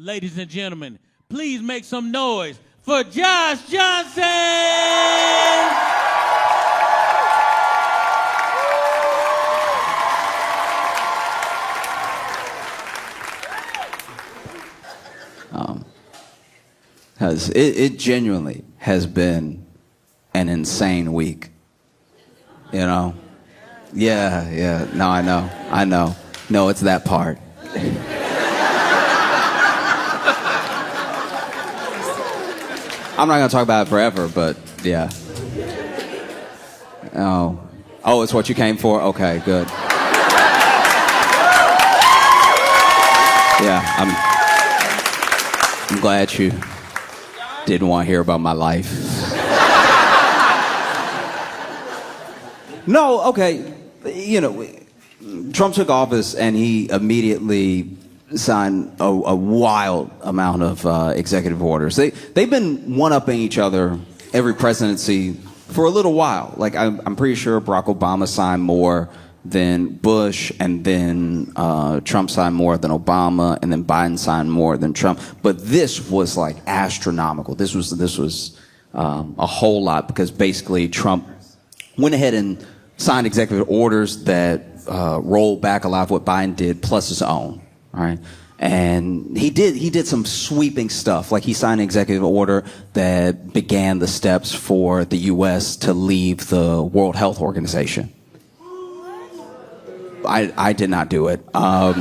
Ladies and gentlemen, please make some noise for Josh Johnson! Because it genuinely has been an insane week. You know? Yeah. No, I know. No, it's that part. I'm not going to talk about it forever, but yeah. Oh, it's what you came for? Okay, good. Yeah, I'm glad you didn't want to hear about my life. No, okay. You know, Trump took office and he immediately signed a wild amount of executive orders. They've been one-upping each other every presidency for a little while. Like, I'm pretty sure Barack Obama signed more than Bush, and then Trump signed more than Obama, and then Biden signed more than Trump. But this was like astronomical. This was a whole lot, because basically Trump went ahead and signed executive orders that rolled back a lot of what Biden did, plus his own. All right. And he did some sweeping stuff. Like, he signed an executive order that began the steps for the U.S. to leave the World Health Organization. I did not do it. But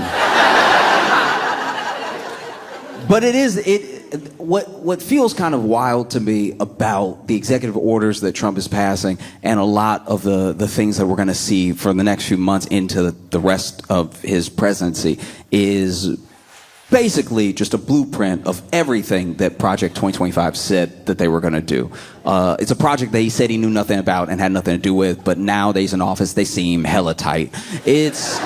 what feels kind of wild to me about the executive orders that Trump is passing, and a lot of the things that we're going to see for the next few months into the rest of his presidency, is basically just a blueprint of everything that Project 2025 said that they were going to do. It's a project that he said he knew nothing about and had nothing to do with, but now that he's in office, they seem hella tight. It's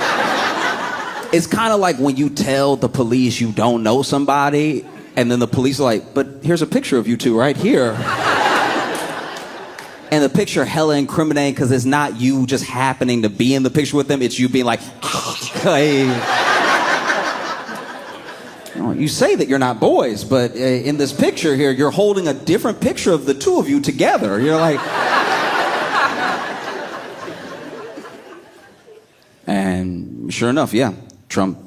kind of like when you tell the police you don't know somebody, and then the police are like, but here's a picture of you two right here. And the picture hella incriminating, because it's not you just happening to be in the picture with them, it's you being like, hey. You say that you're not boys, but in this picture here, you're holding a different picture of the two of you together. You're like... And sure enough, yeah, Trump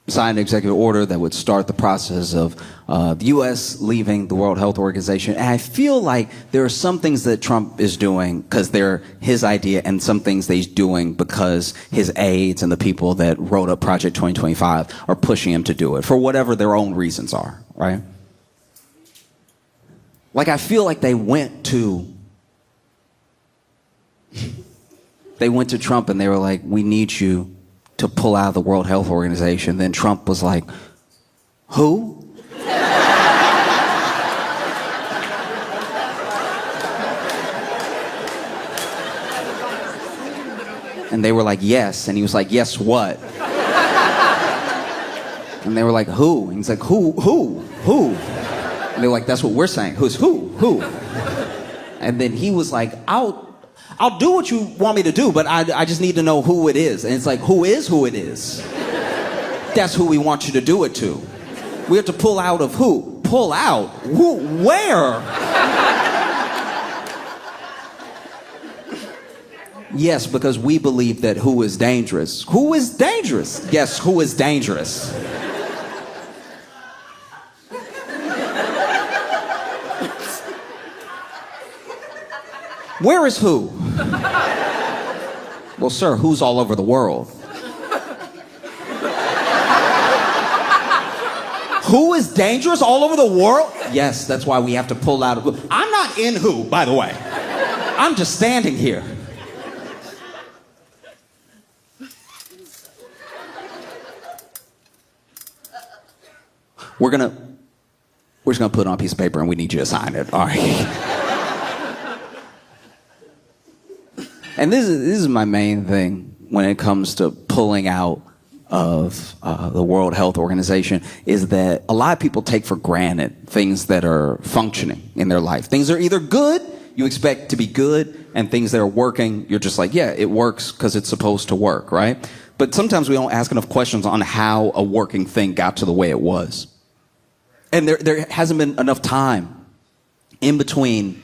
signed an executive order that would start the process of the U.S. leaving the World Health Organization. And I feel like there are some things that Trump is doing because they're his idea, and some things that he's doing because his aides and the people that wrote up Project 2025 are pushing him to do it for whatever their own reasons are, right? Like, I feel like they went to Trump and they were like, we need you to pull out of the World Health Organization. Then Trump was like, who? And they were like, yes. And he was like, yes, what? And they were like, who? And he's like, who? And they were like, that's what we're saying. Who's who? And then he was like, I'll do what you want me to do, but I just need to know who it is. And it's like, who is who it is? That's who we want you to do it to. We have to pull out of who? Pull out? Who? Where? Yes, because we believe that who is dangerous. Who is dangerous? Yes, who is dangerous? Where is who? Well, sir, who's all over the world? Who is dangerous all over the world? Yes, that's why we have to pull out of who. I'm not in who, by the way. I'm just standing here. We're just gonna put it on a piece of paper and we need you to sign it. All right. And this is my main thing when it comes to pulling out of the World Health Organization, is that a lot of people take for granted things that are functioning in their life. Things that are either good, you expect to be good, and things that are working, you're just like, yeah, it works because it's supposed to work, right? But sometimes we don't ask enough questions on how a working thing got to the way it was. And there hasn't been enough time in between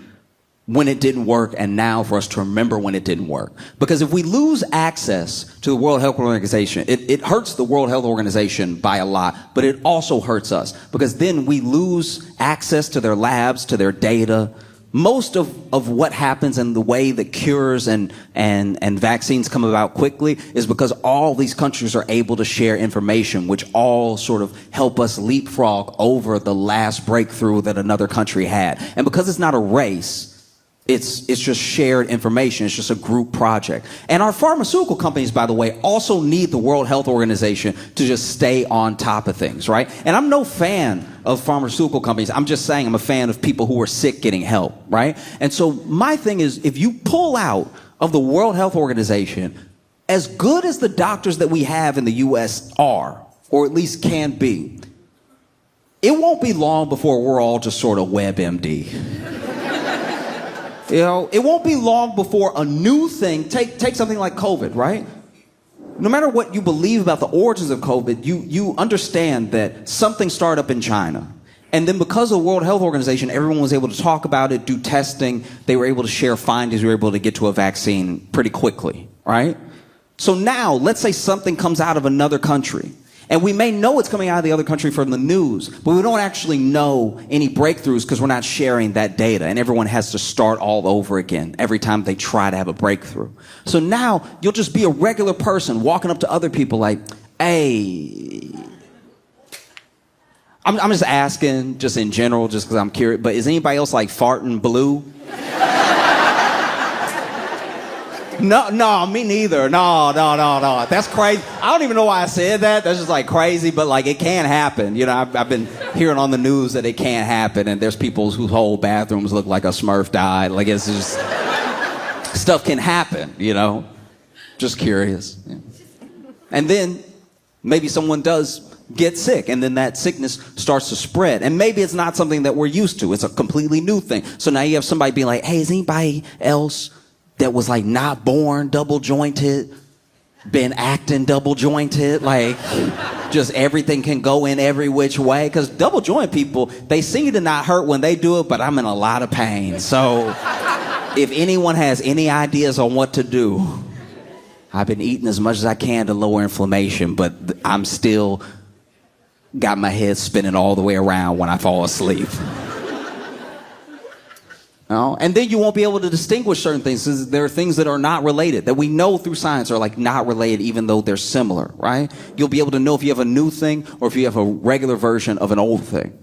when it didn't work and now for us to remember when it didn't work. Because if we lose access to the World Health Organization, it hurts the World Health Organization by a lot, but it also hurts us because then we lose access to their labs, to their data. Most of what happens and the way that cures and vaccines come about quickly is because all these countries are able to share information, which all sort of help us leapfrog over the last breakthrough that another country had. And because it's not a race, it's just shared information. It's just a group project. And our pharmaceutical companies, by the way, also need the World Health Organization to just stay on top of things, right? And I'm no fan of pharmaceutical companies. I'm just saying I'm a fan of people who are sick getting help, right? And so my thing is, if you pull out of the World Health Organization, as good as the doctors that we have in the U.S. are, or at least can be, it won't be long before we're all just sort of WebMD. You know, it won't be long before a new thing, take something like COVID, right? No matter what you believe about the origins of COVID, you understand that something started up in China. And then because of the World Health Organization, everyone was able to talk about it, do testing. They were able to share findings. We were able to get to a vaccine pretty quickly, right? So now, let's say something comes out of another country. And we may know it's coming out of the other country from the news, but we don't actually know any breakthroughs because we're not sharing that data. And everyone has to start all over again every time they try to have a breakthrough. So now you'll just be a regular person walking up to other people like, hey, I'm just asking, just in general, just because I'm curious, but is anybody else like farting blue? No, me neither. No. That's crazy. I don't even know why I said that. That's just like crazy, but like it can happen. You know, I've been hearing on the news that it can't happen, and there's people whose whole bathrooms look like a Smurf died. Like it's just stuff can happen. You know, just curious. Yeah. And then maybe someone does get sick, and then that sickness starts to spread, and maybe it's not something that we're used to. It's a completely new thing. So now you have somebody being like, "Hey, is anybody else that was like not born double jointed, been acting double jointed, like just everything can go in every which way?" Because double joint people, they seem to not hurt when they do it, but I'm in a lot of pain. So if anyone has any ideas on what to do, I've been eating as much as I can to lower inflammation, but I'm still got my head spinning all the way around when I fall asleep. And then you won't be able to distinguish certain things. There are things that are not related, that we know through science are like not related, even though they're similar, right? You'll be able to know if you have a new thing or if you have a regular version of an old thing.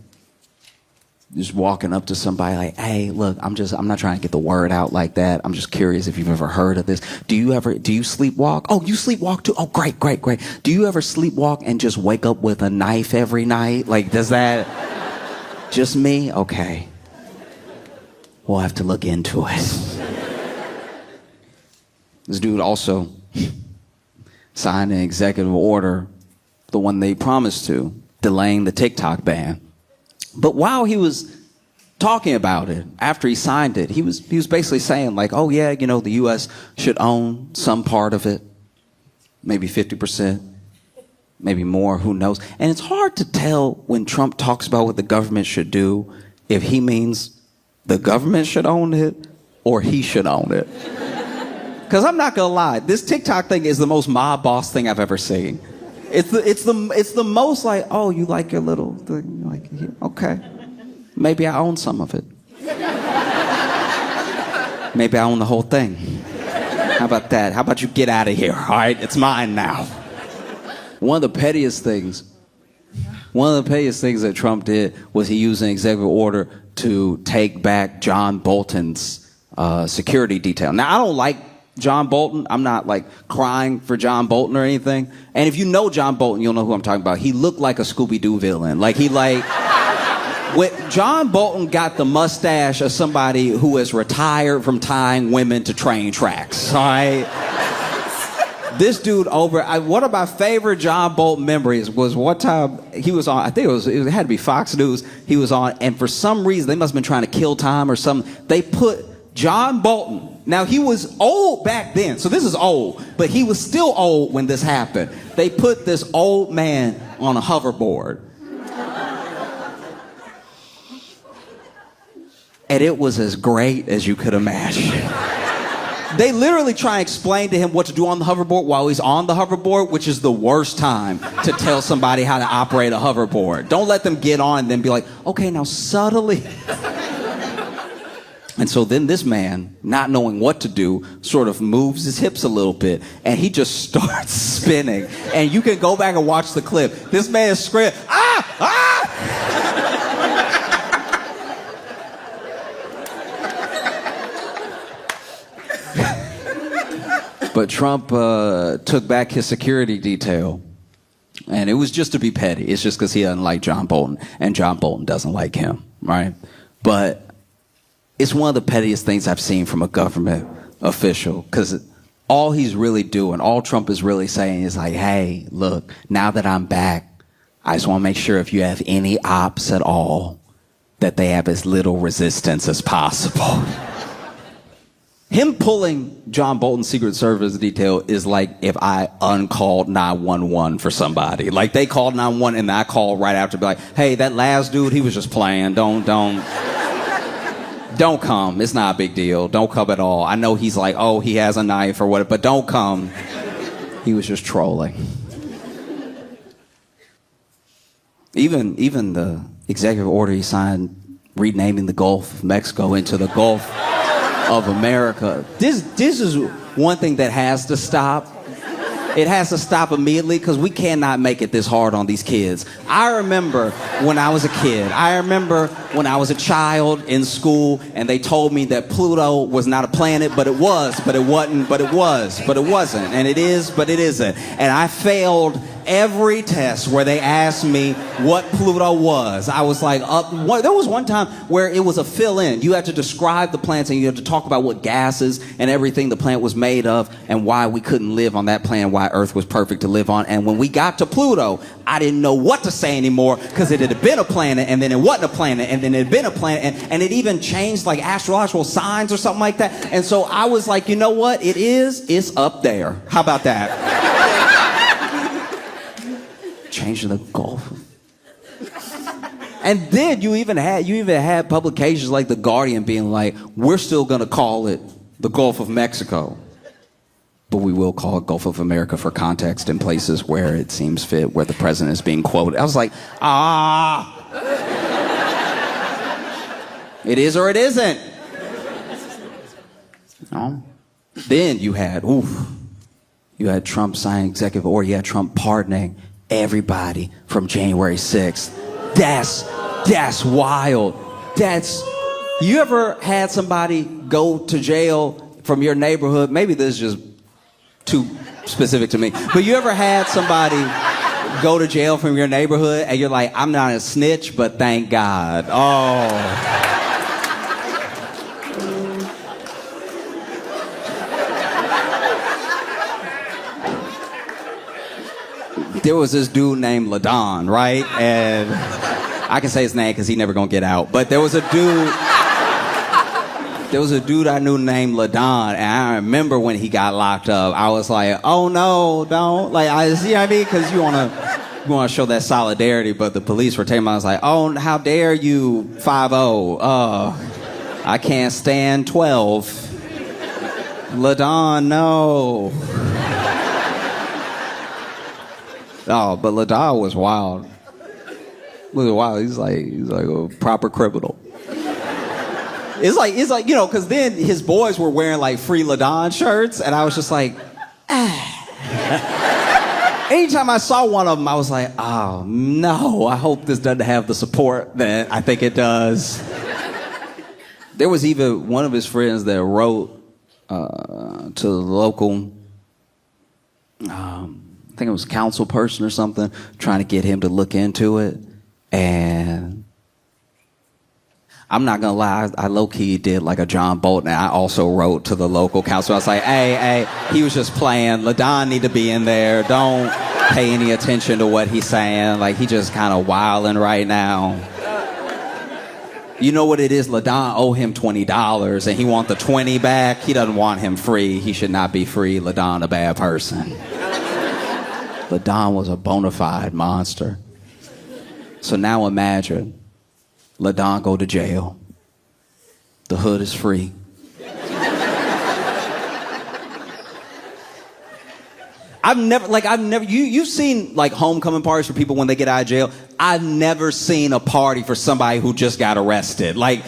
Just walking up to somebody like, "Hey, look, I'm not trying to get the word out like that. I'm just curious if you've ever heard of this. Do you sleepwalk? Oh, you sleepwalk too? Oh, great. Do you ever sleepwalk and just wake up with a knife every night? Like, does that just me? Okay. We'll have to look into it." This dude also signed an executive order, the one they promised to, delaying the TikTok ban. But while he was talking about it, after he signed it, he was basically saying like, "Oh yeah, you know, the U.S. should own some part of it, maybe 50%, maybe more, who knows." And it's hard to tell when Trump talks about what the government should do if he means the government should own it or he should own it. Because I'm not gonna lie, this TikTok thing is the most mob boss thing I've ever seen. It's the most like, "Oh, you like your little thing? Like, okay, maybe I own some of it. Maybe I own the whole thing. How about that? How about you get out of here? All right, it's mine now." One of the pettiest things that Trump did was he used an executive order to take back John Bolton's security detail. Now, I don't like John Bolton. I'm not like crying for John Bolton or anything. And if you know John Bolton, you'll know who I'm talking about. He looked like a Scooby-Doo villain. John Bolton got the mustache of somebody who is retired from tying women to train tracks. All right. This dude one of my favorite John Bolton memories was one time he was on, I think it had to be Fox News, he was on, and for some reason, they must have been trying to kill time or something, they put John Bolton, now he was old back then, so this is old, but he was still old when this happened. They put this old man on a hoverboard. And it was as great as you could imagine. They literally try and explain to him what to do on the hoverboard while he's on the hoverboard, which is the worst time to tell somebody how to operate a hoverboard. Don't let them get on and then be like, okay, now subtly. And so then this man, not knowing what to do, sort of moves his hips a little bit, and he just starts spinning. And you can go back and watch the clip. This man is screaming, ah, ah! But Trump took back his security detail. And it was just to be petty. It's just because he doesn't like John Bolton. And John Bolton doesn't like him, right? But it's one of the pettiest things I've seen from a government official. Because all he's really doing, all Trump is really saying is like, hey, look, now that I'm back, I just want to make sure if you have any ops at all, that they have as little resistance as possible. Him pulling John Bolton's Secret Service detail is like if I uncalled 911 for somebody. Like they called 911 and I called right after, be like, hey, that last dude, he was just playing. Don't come. It's not a big deal. Don't come at all. I know he's like, oh, he has a knife or whatever, but don't come. He was just trolling. Even the executive order he signed renaming the Gulf of Mexico into the Gulf of America. This is one thing that has to stop. It has to stop immediately because we cannot make it this hard on these kids. I remember when I was a kid. I remember when I was a child in school and they told me that Pluto was not a planet, but it was, but it wasn't, but it was, but it wasn't, and it is, but it isn't. And I failed every test where they asked me what Pluto was. I was like, there was one time where it was a fill-in. You had to describe the plants and you had to talk about what gases and everything the plant was made of and why we couldn't live on that planet, why Earth was perfect to live on. And when we got to Pluto, I didn't know what to say anymore because it had been a planet and then it wasn't a planet and then it had been a planet and it even changed like astrological signs or something like that. And so I was like, you know what? It's up there. How about that? Changing the Gulf. And then you even had publications like The Guardian being like, we're still going to call it the Gulf of Mexico, but we will call it Gulf of America for context in places where it seems fit, where the president is being quoted. I was like, it is or it isn't. No. Then you had Trump signing executive order. You had Trump pardoning everybody from January 6th. That's wild. You ever had somebody go to jail from your neighborhood? Maybe this is just too specific to me. But you ever had somebody go to jail from your neighborhood and you're like, I'm not a snitch, but thank God. Oh. There was this dude named LaDon, right? And I can say his name because he never gonna get out. But there was a dude I knew named LaDon, and I remember when he got locked up, I was like, oh no, don't. Like, you know what I mean? Because you wanna show that solidarity, but the police were taking him. I was like, oh, how dare you, 5-0. I can't stand 12. LaDon, no. Oh, but LaDon was wild. He's like a proper criminal. It's like because then his boys were wearing like free LaDon shirts, and I was just like, Anytime I saw one of them, I was like, oh no, I hope this doesn't have the support that I think it does. There was even one of his friends that wrote to the local. I think it was council person or something, trying to get him to look into it. And I'm not gonna lie, I low-key did like a John Bolton. I also wrote to the local council. I was like, hey, he was just playing. LaDon need to be in there. Don't pay any attention to what he's saying. Like, he just kind of wilding right now. You know what it is? LaDon owe him $20 and he want the 20 back. He doesn't want him free. He should not be free. LaDon a bad person. LaDon was a bona fide monster. So now imagine LaDon go to jail. The hood is free. I've never, you've seen like homecoming parties for people when they get out of jail. I've never seen a party for somebody who just got arrested. Like,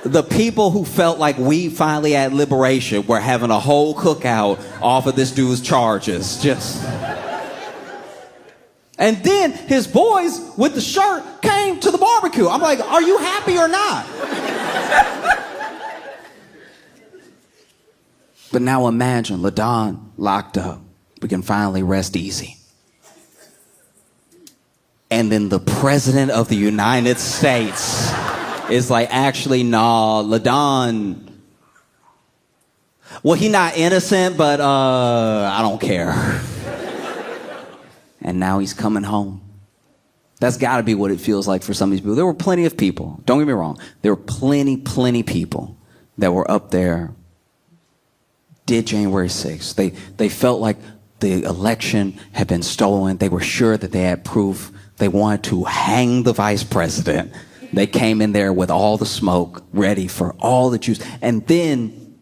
the people who felt like we finally had liberation were having a whole cookout off of this dude's charges. Just. And then his boys with the shirt came to the barbecue. I'm like, are you happy or not? But now imagine LaDon locked up. We can finally rest easy. And then the president of the United States is like, actually, nah, LaDon, well, he not innocent, but I don't care. And now he's coming home. That's got to be what it feels like for some of these people. There were plenty of people, don't get me wrong, there were plenty people that were up there, did January 6th. They felt like the election had been stolen. They were sure that they had proof. They wanted to hang the vice president. They came in there with all the smoke, ready for all the juice. And then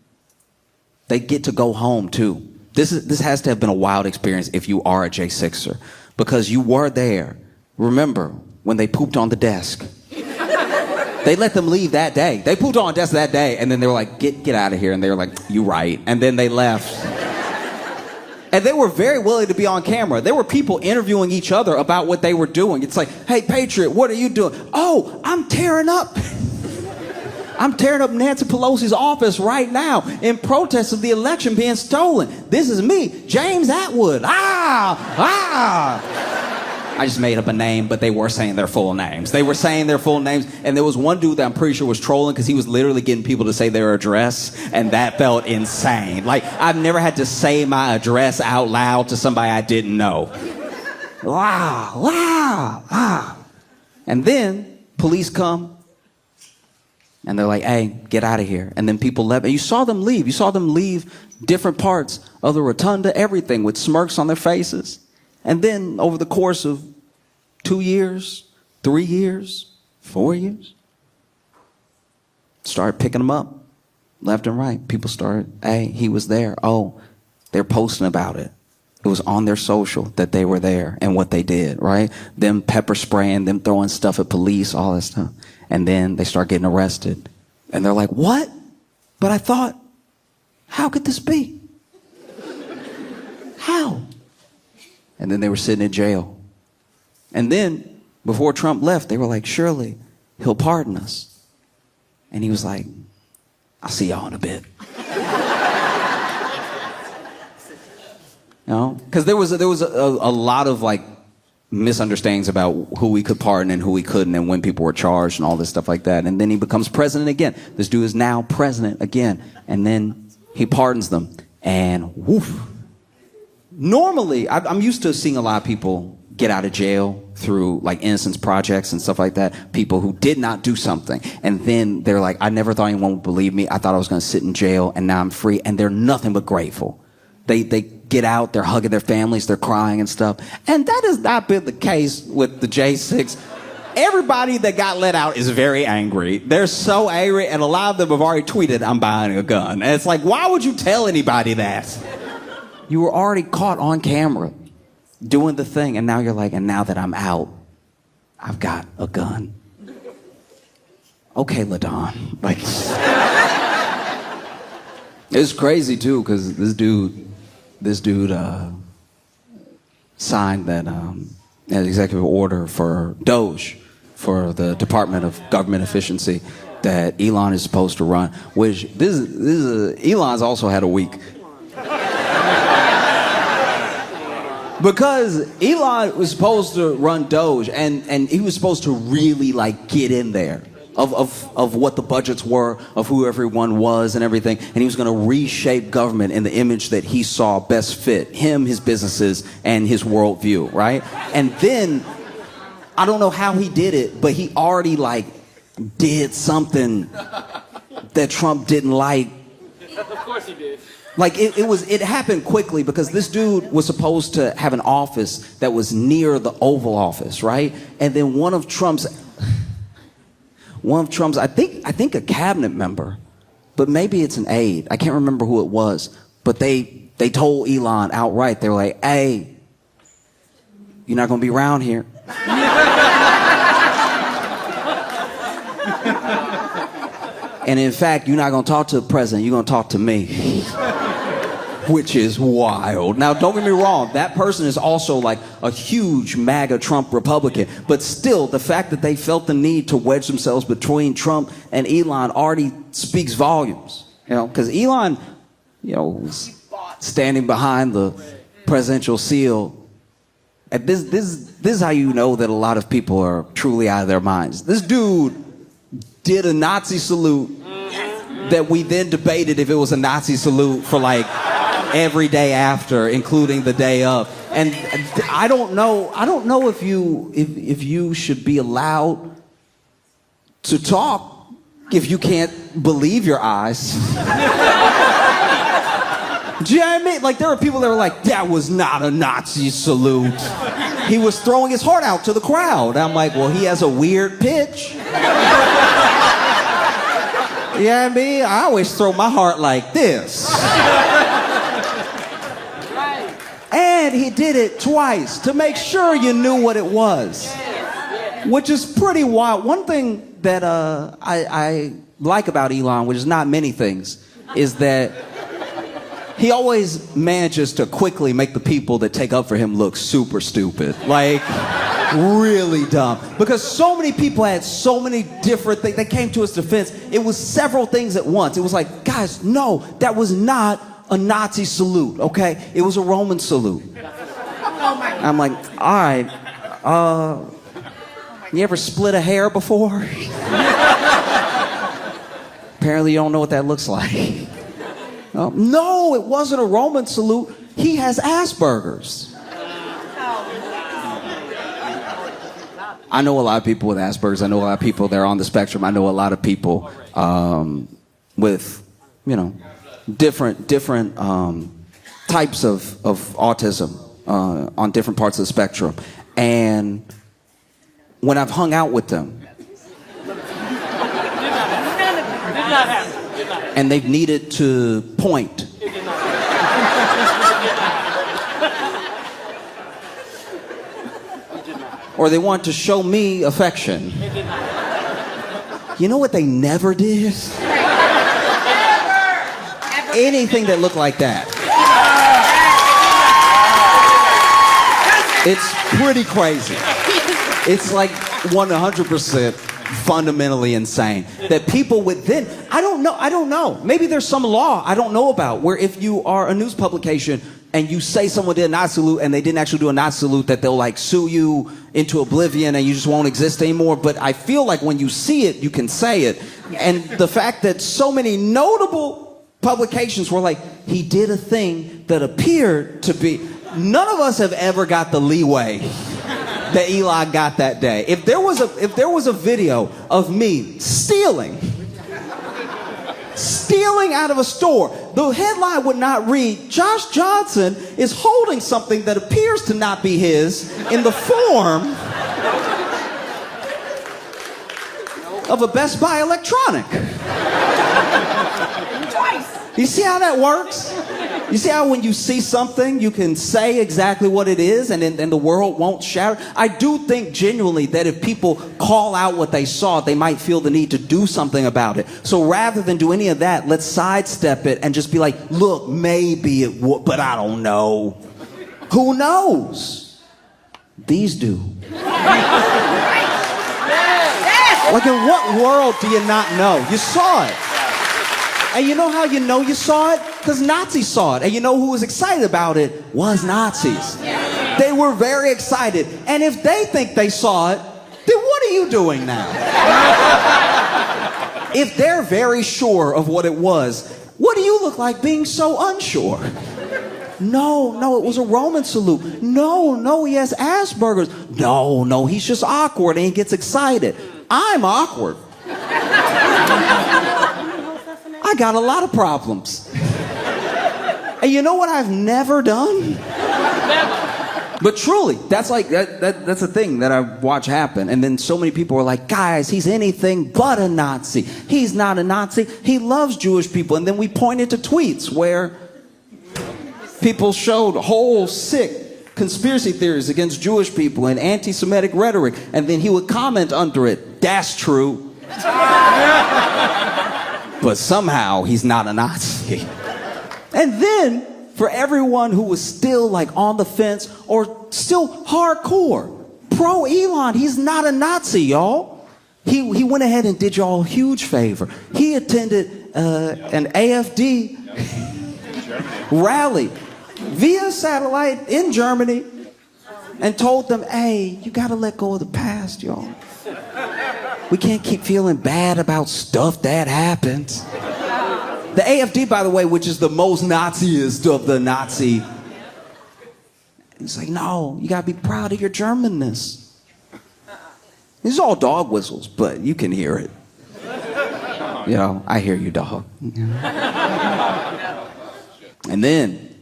they get to go home, too. This has to have been a wild experience if you are a J6er, because you were there. Remember when they pooped on the desk? They let them leave that day. They pooped on the desk that day, and then they were like, get out of here. And they were like, you right. And then they left. And they were very willing to be on camera. There were people interviewing each other about what they were doing. It's like, hey, Patriot, what are you doing? Oh, I'm tearing up Nancy Pelosi's office right now in protest of the election being stolen. This is me, James Atwood. I just made up a name, but they were saying their full names. They were saying their full names, and there was one dude that I'm pretty sure was trolling because he was literally getting people to say their address, and that felt insane. Like, I've never had to say my address out loud to somebody I didn't know. And then police come, and they're like, hey, get out of here. And then people left. And you saw them leave. You saw them leave different parts of the rotunda, everything, with smirks on their faces. And then over the course of 2 years, 3 years, 4 years, started picking them up left and right. People started, hey, he was there. Oh, they're posting about it. It was on their social that they were there and what they did, right? Them pepper spraying, them throwing stuff at police, all that stuff. And then they start getting arrested. And they're like, what? But I thought, how could this be? How? And then they were sitting in jail. And then, before Trump left, they were like, surely he'll pardon us. And he was like, I'll see y'all in a bit. You know? Because there was a lot of like misunderstandings about who we could pardon and who we couldn't, and when people were charged and all this stuff like that. And then he becomes president again. This dude is now president again. And then he pardons them. And woof. Normally, I'm used to seeing a lot of people get out of jail through like innocence projects and stuff like that. People who did not do something. And then they're like, I never thought anyone would believe me. I thought I was going to sit in jail, and now I'm free. And they're nothing but grateful. They get out, they're hugging their families, they're crying and stuff. And that has not been the case with the J6. Everybody that got let out is very angry. They're so angry, and a lot of them have already tweeted, I'm buying a gun. And it's like, why would you tell anybody that? You were already caught on camera doing the thing, and now you're like, and now that I'm out, I've got a gun. Okay, LaDon. Like, it's crazy too, because this dude signed that executive order for Doge, for the Department of Government Efficiency, that Elon is supposed to run. Which Elon's also had a week. Because Elon was supposed to run Doge, and he was supposed to really like get in there of what the budgets were, of who everyone was and everything, and he was going to reshape government in the image that he saw best fit him, his businesses, and his worldview, right? And then, I don't know how he did it, but he already like did something that Trump didn't like. Of course he did. Like, it happened quickly, because this dude was supposed to have an office that was near the Oval Office, right? And then one of Trump's one of Trump's, I think a cabinet member, but maybe it's an aide. I can't remember who it was, but they told Elon outright. They were like, "Hey, you're not gonna be around here." And in fact, you're not gonna talk to the president. You're gonna talk to me. Which is wild. Now, don't get me wrong, that person is also like a huge MAGA Trump Republican, but still, the fact that they felt the need to wedge themselves between Trump and Elon already speaks volumes, because Elon, was standing behind the presidential seal. And this is how you know that a lot of people are truly out of their minds. This dude did a Nazi salute that we then debated if it was a Nazi salute for like every day after, including the day of. And I don't know if you should be allowed to talk if you can't believe your eyes. Do you know what I mean? Like, there are people that were like, that was not a Nazi salute. He was throwing his heart out to the crowd. I'm like, well, he has a weird pitch. You know what I mean? I always throw my heart like this. And he did it twice to make sure you knew what it was, which is pretty wild. One thing that I like about Elon, which is not many things, is that he always manages to quickly make the people that take up for him look super stupid. Like, really dumb. Because so many people had so many different things. They came to his defense. It was several things at once. It was like, guys, no, that was not a Nazi salute, okay? It was a Roman salute. I'm like, all right, you ever split a hair before? Apparently you don't know what that looks like. No, it wasn't a Roman salute. He has Asperger's. I know a lot of people with Asperger's. I know a lot of people that are on the spectrum. I know a lot of people with, different types of autism on different parts of the spectrum. And when I've hung out with them, and they've needed to point, or they want to show me affection, you know what they never did? Anything that looked like that. It's pretty crazy. It's like 100% fundamentally insane that people would then, I don't know. Maybe there's some law I don't know about where if you are a news publication and you say someone did a Nazi salute and they didn't actually do a Nazi salute, that they'll like sue you into oblivion and you just won't exist anymore. But I feel like when you see it, you can say it. And the fact that so many notable publications were like, he did a thing that appeared to be, none of us have ever got the leeway that Elon got that day. If there was a video of me stealing out of a store, the headline would not read, Josh Johnson is holding something that appears to not be his in the form of a Best Buy electronic. You see how that works? You see how when you see something, you can say exactly what it is and the world won't shatter? I do think genuinely that if people call out what they saw, they might feel the need to do something about it. So rather than do any of that, let's sidestep it and just be like, look, maybe it would, but I don't know. Who knows? These do. Like, in what world do you not know? You saw it. And you know how you know you saw it? Because Nazis saw it. And you know who was excited about it? Was Nazis. They were very excited. And if they think they saw it, then what are you doing now? If they're very sure of what it was, what do you look like being so unsure? No, it was a Roman salute. No, he has Asperger's. No, he's just awkward and he gets excited. I'm awkward. I got a lot of problems. And you know what I've never done? But truly, that's like that's a thing that I watch happen. And then so many people are like, guys, he's anything but a Nazi. He's not a Nazi. He loves Jewish people. And then we pointed to tweets where people showed whole sick conspiracy theories against Jewish people and anti-Semitic rhetoric. And then he would comment under it, that's true. But somehow he's not a Nazi. And then, for everyone who was still like on the fence or still hardcore, pro Elon, he's not a Nazi, y'all. He went ahead and did y'all a huge favor. He attended an AFD rally via satellite in Germany and told them, hey, you gotta let go of the past, y'all. We can't keep feeling bad about stuff that happened. The AFD, by the way, which is the most Naziest of the Nazi. It's like, no, you gotta be proud of your Germanness. These are all dog whistles, but you can hear it. You know, I hear you, dog. And then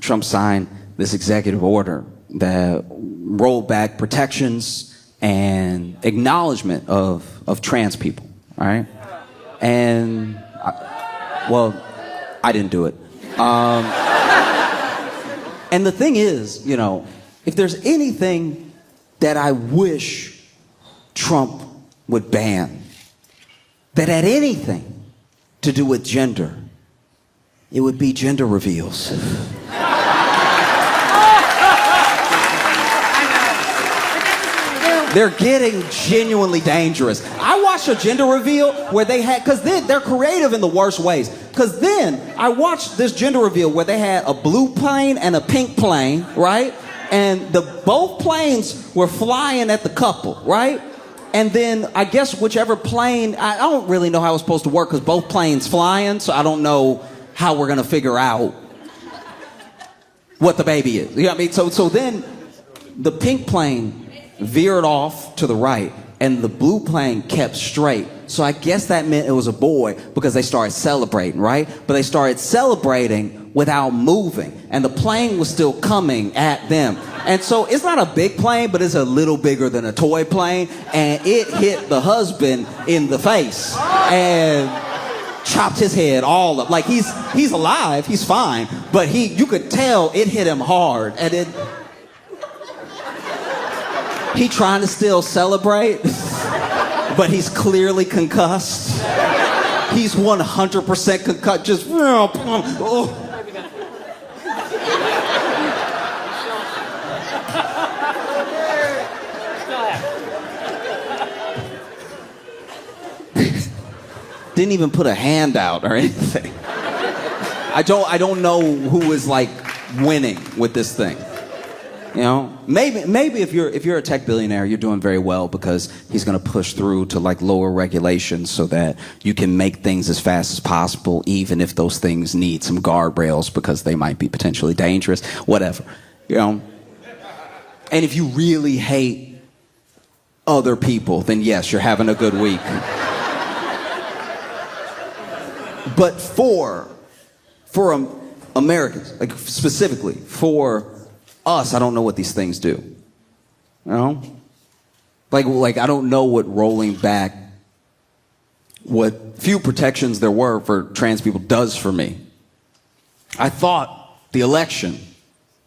Trump signed this executive order that rolled back protections and acknowledgement of trans people, all right? And well, I didn't do it. And the thing is, you know, if there's anything that I wish Trump would ban that had anything to do with gender, it would be gender reveals. They're getting genuinely dangerous. I watched a gender reveal where they had, because they're creative in the worst ways. Because then I watched this gender reveal where they had a blue plane and a pink plane, right? And both planes were flying at the couple, right? And then I guess whichever plane, I don't really know how it was supposed to work because both planes flying, so I don't know how we're gonna figure out what the baby is. You know what I mean? So then the pink plane veered off to the right and the blue plane kept straight. So I guess that meant it was a boy because they started celebrating, right? But they started celebrating without moving and the plane was still coming at them. And so it's not a big plane, but it's a little bigger than a toy plane, and it hit the husband in the face and chopped his head all up. Like he's alive, he's fine, but you could tell it hit him hard, and he trying to still celebrate, but he's clearly concussed. He's 100% concussed, just oh. Didn't even put a hand out or anything. I don't know who is like winning with this thing. You know, maybe if you're a tech billionaire, you're doing very well because he's going to push through to like lower regulations so that you can make things as fast as possible, even if those things need some guardrails because they might be potentially dangerous, whatever, you know. And if you really hate other people, then yes, you're having a good week. But for Americans, like specifically for us, I don't know what these things do. You know? Like I don't know what rolling back what few protections there were for trans people does for me. I thought the election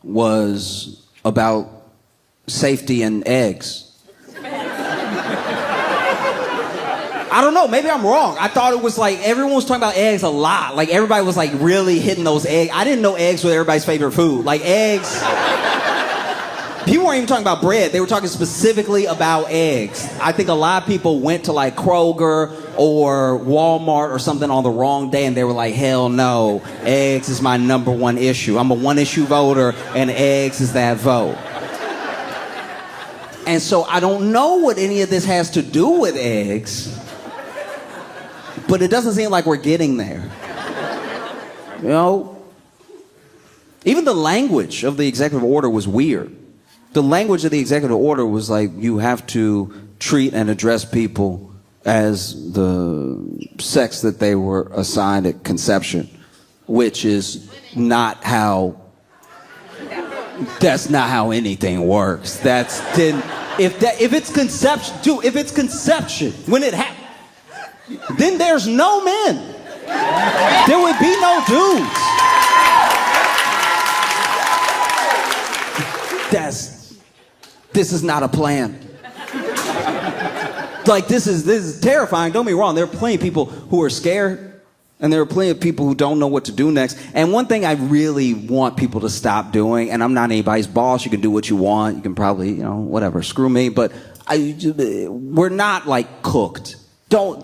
was about safety and eggs. I don't know, maybe I'm wrong. I thought it was like everyone was talking about eggs a lot. Like everybody was like really hitting those eggs. I didn't know eggs were everybody's favorite food. Like eggs. People weren't even talking about bread. They were talking specifically about eggs. I think a lot of people went to like Kroger or Walmart or something on the wrong day and they were like, hell no, eggs is my number one issue. I'm a one issue voter and eggs is that vote. And so I don't know what any of this has to do with eggs. But it doesn't seem like we're getting there. You know? Even the language of the executive order was weird. The language of the executive order was like, you have to treat and address people as the sex that they were assigned at conception, which is not how That's not how anything works. If it's conception, dude, if it's conception, when it happens, then there's no men. There would be no dudes. This is not a plan. Like, this is terrifying. Don't be wrong. There are plenty of people who are scared. And there are plenty of people who don't know what to do next. And one thing I really want people to stop doing, and I'm not anybody's boss, you can do what you want, you can probably, whatever, screw me, but we're not like cooked. Don't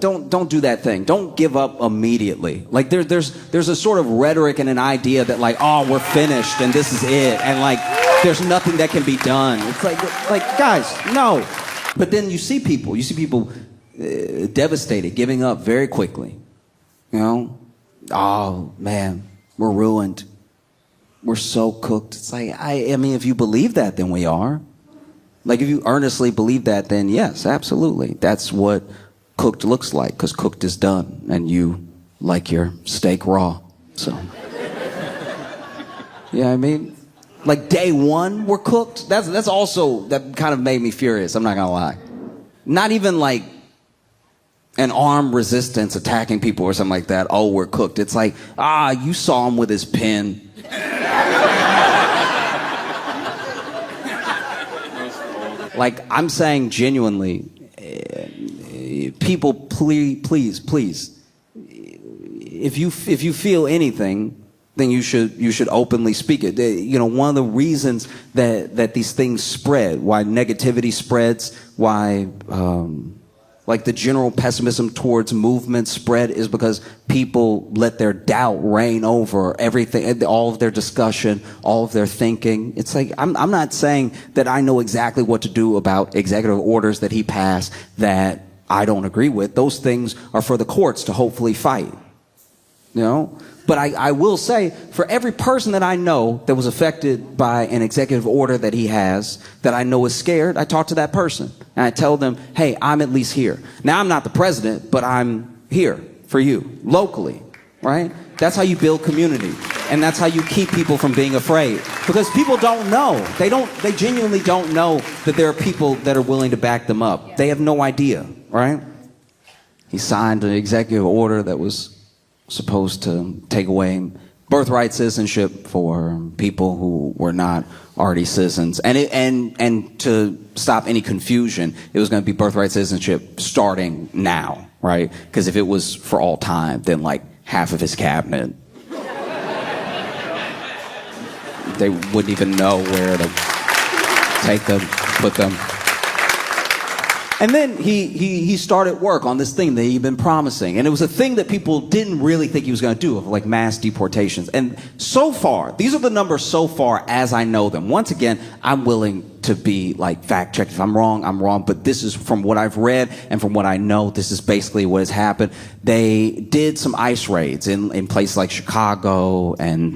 do that thing. Don't give up immediately. Like there's a sort of rhetoric and an idea that like, oh, we're finished and this is it, and like there's nothing that can be done. It's like guys, no. But then you see people devastated, giving up very quickly. Oh man, we're ruined. We're so cooked. It's like, I mean, if you believe that, then we are. Like, if you earnestly believe that, then yes, absolutely. That's what cooked looks like, because cooked is done, and you like your steak raw. So, yeah, I mean, like day one, we're cooked. That's also, that kind of made me furious. I'm not gonna lie. Not even like an armed resistance attacking people or something like that. Oh, we're cooked. It's like, you saw him with his pen. Like, I'm saying genuinely, people, please, if you feel anything, then you should openly speak it. One of the reasons that these things spread, why negativity spreads, why like the general pessimism towards movements spread, is because people let their doubt reign over everything, all of their discussion, all of their thinking. It's like, I'm not saying that I know exactly what to do about executive orders that he passed that I don't agree with. Those things are for the courts to hopefully fight, But I will say, for every person that I know that was affected by an executive order that he has, that I know is scared, I talk to that person. And I tell them, hey, I'm at least here. Now, I'm not the president, but I'm here for you, locally, right? That's how you build community. And that's how you keep people from being afraid. Because people don't know. They genuinely don't know that there are people that are willing to back them up. They have no idea, right? He signed an executive order that was supposed to take away birthright citizenship for people who were not already citizens, and to stop any confusion, it was going to be birthright citizenship starting now, right? Because if it was for all time, then like half of his cabinet, they wouldn't even know where to take them, put them. And then he started work on this thing that he'd been promising. And it was a thing that people didn't really think he was going to do, of like mass deportations. And so far, these are the numbers so far as I know them. Once again, I'm willing to be like fact checked. If I'm wrong. But this is from what I've read and from what I know, this is basically what has happened. They did some ICE raids in places like Chicago, and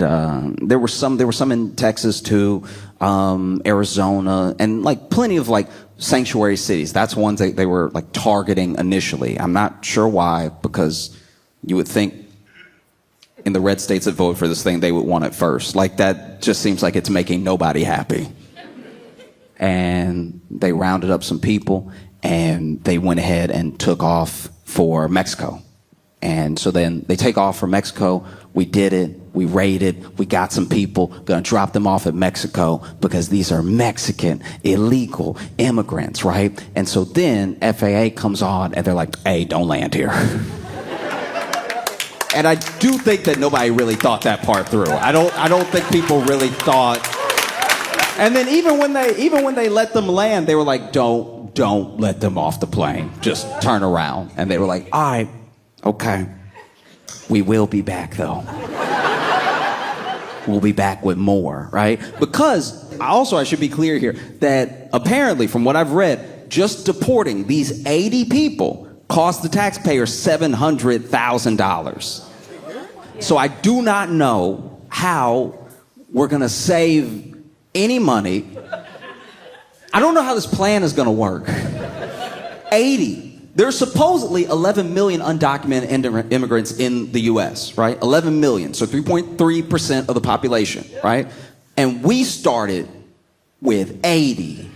there were some in Texas too, Arizona, and like plenty of like sanctuary cities. That's ones they were like targeting initially. I'm not sure why, because you would think in the red states that voted for this thing, they would want it first. Like, that just seems like it's making nobody happy. And they rounded up some people, and they went ahead and took off for Mexico. And so then they take off for Mexico. We did it. We raided. We got some people. Gonna drop them off at Mexico because these are Mexican illegal immigrants, right? And so then FAA comes on and they're like, hey, don't land here. And I do think that nobody really thought that part through. I don't think people really thought. And then even when they let them land, they were like, don't let them off the plane. Just turn around. And they were like, all right, okay. We will be back though. We'll be back with more, right? Because I should be clear here that apparently, from what I've read, just deporting these 80 people cost the taxpayer $700,000. So I do not know how we're going to save any money. I don't know how this plan is going to work. 80. There's supposedly 11 million undocumented immigrants in the U.S., right? 11 million, so 3.3% of the population, right? And we started with 80.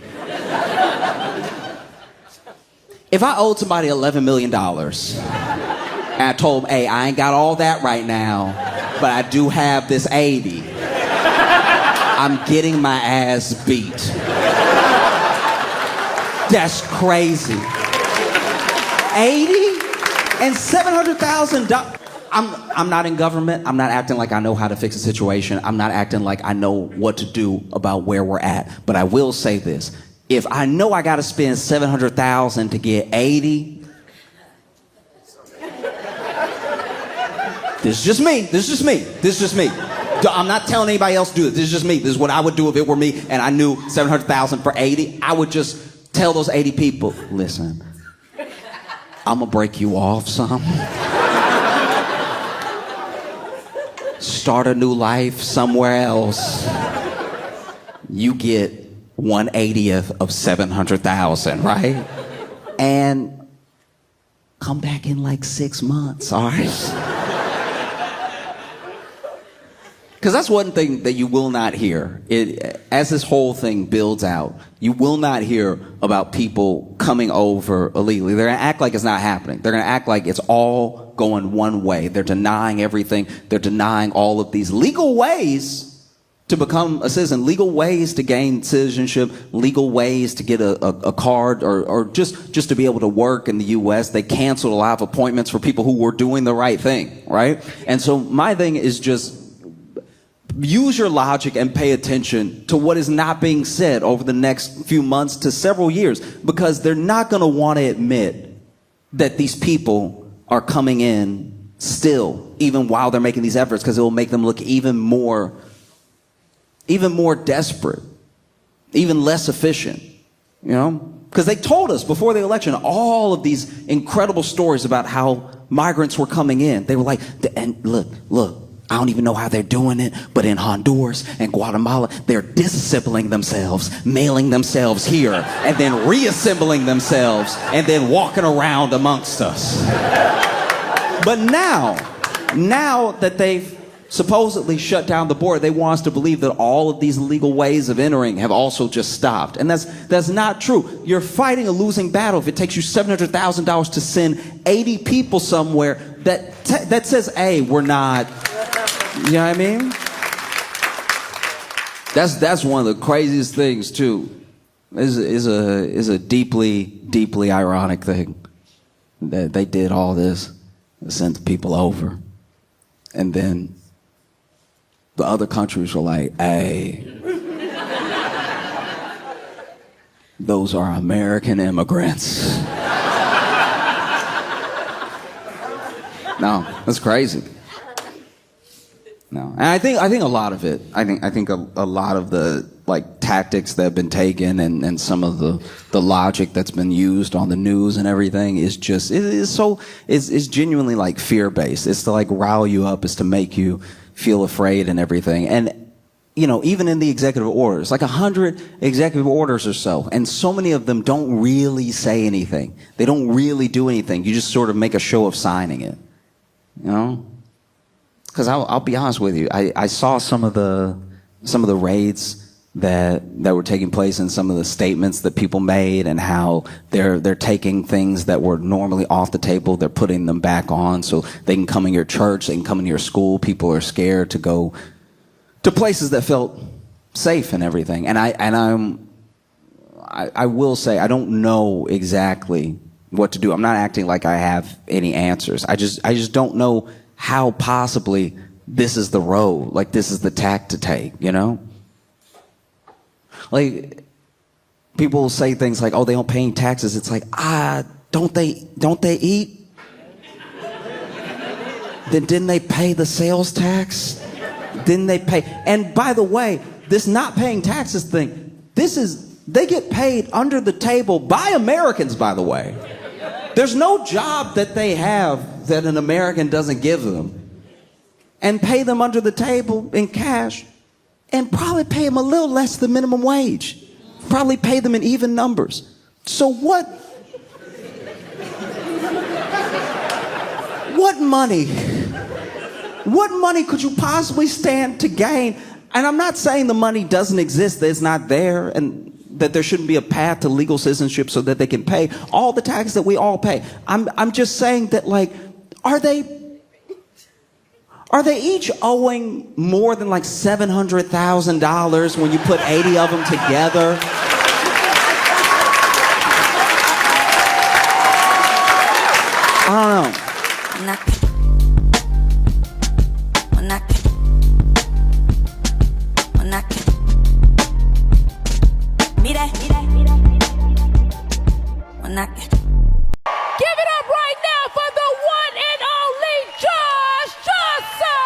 If I owed somebody $11 million, and I told them, hey, I ain't got all that right now, but I do have this 80, I'm getting my ass beat. That's crazy. 80 and $700,000. I'm not in government. I'm not acting like I know how to fix a situation. I'm not acting like I know what to do about where we're at. But I will say this. If I know I got to spend $700,000 to get 80, this is just me. This is just me. This is just me. I'm not telling anybody else to do it. This is just me. This is what I would do if it were me and I knew $700,000 for 80. I would just tell those 80 people, listen, I'm going to break you off some. Start a new life somewhere else. You get 1/80th of 700,000, right? And come back in like 6 months, all right? Because that's one thing that you will not hear. As this whole thing builds out, you will not hear about people coming over illegally. They're going to act like it's not happening. They're going to act like it's all going one way. They're denying everything. They're denying all of these legal ways to become a citizen, legal ways to gain citizenship, legal ways to get a card or just to be able to work in the U.S. They canceled a lot of appointments for people who were doing the right thing, right? And so my thing is just use your logic and pay attention to what is not being said over the next few months to several years, because they're not going to want to admit that these people are coming in still, even while they're making these efforts, because it will make them look even more desperate, even less efficient, you know? Because they told us before the election all of these incredible stories about how migrants were coming in. They were like, and look, I don't even know how they're doing it, but in Honduras and Guatemala, they're disassembling themselves, mailing themselves here, and then reassembling themselves, and then walking around amongst us. But now that they've supposedly shut down the border, they want us to believe that all of these legal ways of entering have also just stopped. And that's not true. You're fighting a losing battle if it takes you $700,000 to send 80 people somewhere that says, hey, we're not... You know what I mean? That's one of the craziest things too. Is a deeply ironic thing that they did all this, sent people over, and then the other countries were like, "Hey, those are American immigrants." No, that's crazy. No, and I think a lot of it. I think a lot of the tactics that have been taken and some of the logic that's been used on the news and everything is just is genuinely fear based. It's to rile you up. It's to make you feel afraid and everything. And even in the executive orders, 100 executive orders or so, and so many of them don't really say anything. They don't really do anything. You just sort of make a show of signing it. Because I'll be honest with you, I saw some of the raids that were taking place and some of the statements that people made and how they're taking things that were normally off the table, they're putting them back on so they can come in your church, they can come in your school. People are scared to go to places that felt safe and everything. And I will say I don't know exactly what to do. I'm not acting like I have any answers. I just don't know how possibly this is the road, this is the tack to take, people say things like, oh, they don't pay any taxes. It's don't they eat? Then didn't they pay the sales tax? Didn't they pay? And by the way, this not paying taxes thing, they get paid under the table by Americans, by the way. There's no job that they have that an American doesn't give them, and pay them under the table in cash, and probably pay them a little less than minimum wage. Probably pay them in even numbers. So what money could you possibly stand to gain And I'm not saying the money doesn't exist, that it's not there, and that there shouldn't be a path to legal citizenship so that they can pay all the taxes that we all pay. I'm just saying that, like, are they each owing more than like $700,000 when you put 80 of them together? I don't know. Give it up right now for the one and only Josh Johnson!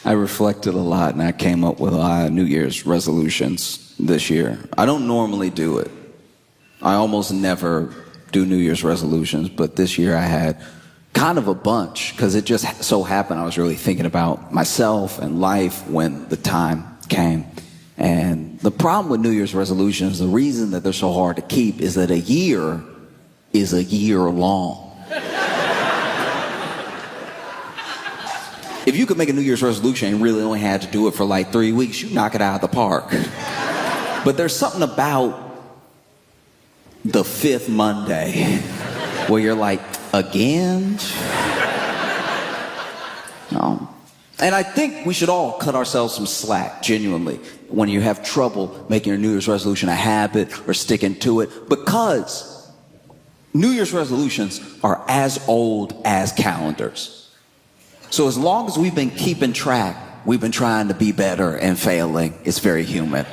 I reflected a lot and I came up with a lot of New Year's resolutions this year. I don't normally do it. I almost never do New Year's resolutions, but this year I had kind of a bunch because it just so happened I was really thinking about myself and life when the time came. And the problem with New Year's resolutions, the reason that they're so hard to keep is that a year is a year long. If you could make a New Year's resolution and really only had to do it for like 3 weeks, you knock it out of the park. But there's something about the fifth Monday where you're like, again? No. And I think we should all cut ourselves some slack, genuinely, when you have trouble making your New Year's resolution a habit or sticking to it, because New Year's resolutions are as old as calendars. So as long as we've been keeping track, we've been trying to be better and failing. It's very human.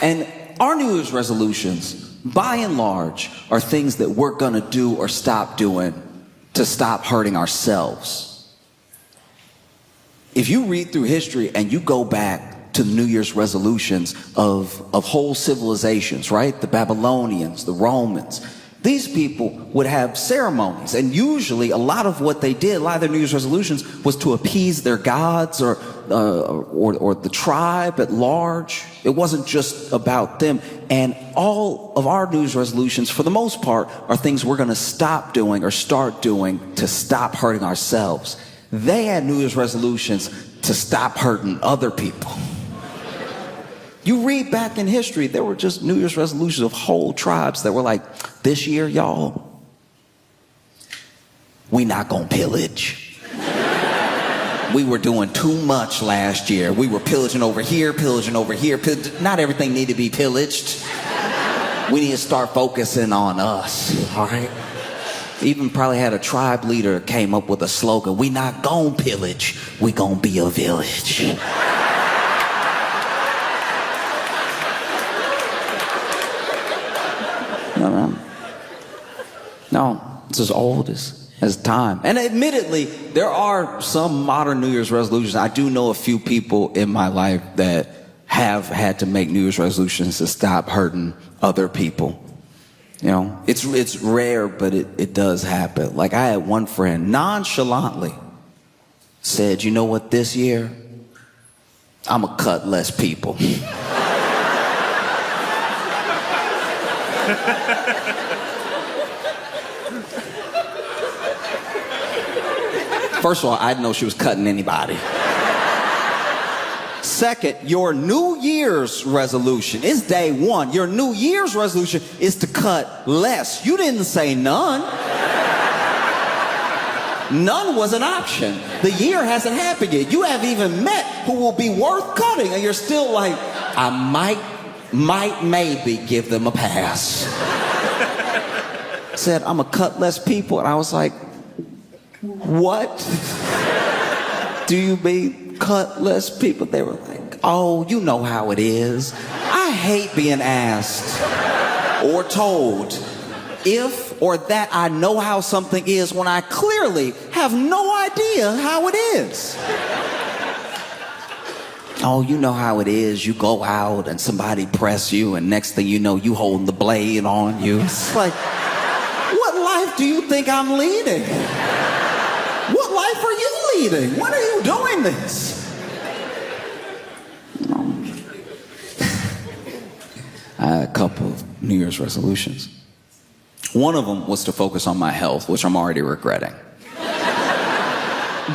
And our New Year's resolutions, by and large, are things that we're gonna do or stop doing to stop hurting ourselves. If you read through history and you go back to the New Year's resolutions of whole civilizations, right? The Babylonians, the Romans, these people would have ceremonies, and usually a lot of what they did, a lot of their New Year's resolutions was to appease their gods or the tribe at large. It wasn't just about them. And all of our New Year's resolutions, for the most part, are things we're going to stop doing or start doing to stop hurting ourselves. They had New Year's resolutions to stop hurting other people. You read back in history, there were just New Year's resolutions of whole tribes that were like, this year, y'all, we not gonna pillage. We were doing too much last year. We were pillaging over here, pillaging over here. Not everything need to be pillaged. We need to start focusing on us, all right? Even probably had a tribe leader came up with a slogan, we not gonna pillage, we gonna be a village. No, it's as old as time. And admittedly, there are some modern New Year's resolutions. I do know a few people in my life that have had to make New Year's resolutions to stop hurting other people. You know, it's rare, but it does happen. Like I had one friend nonchalantly said, you know what, this year, I'm gonna cut less people. First of all, I didn't know she was cutting anybody. Second, your New Year's resolution is day one. Your New Year's resolution is to cut less. You didn't say none. None was an option. The year hasn't happened yet. You haven't even met who will be worth cutting, and you're still like, I might maybe give them a pass. Said, I'm gonna cut less people, and I was like, what do you mean cut less people? They were like, oh, you know how it is. I hate being asked or told if or that I know how something is when I clearly have no idea how it is. Oh, you know how it is. You go out and somebody press you, and next thing you know, you holding the blade on you. It's like, what life do you think I'm leading? What life are you leading? When are you doing this? I had a couple of New Year's resolutions. One of them was to focus on my health, which I'm already regretting.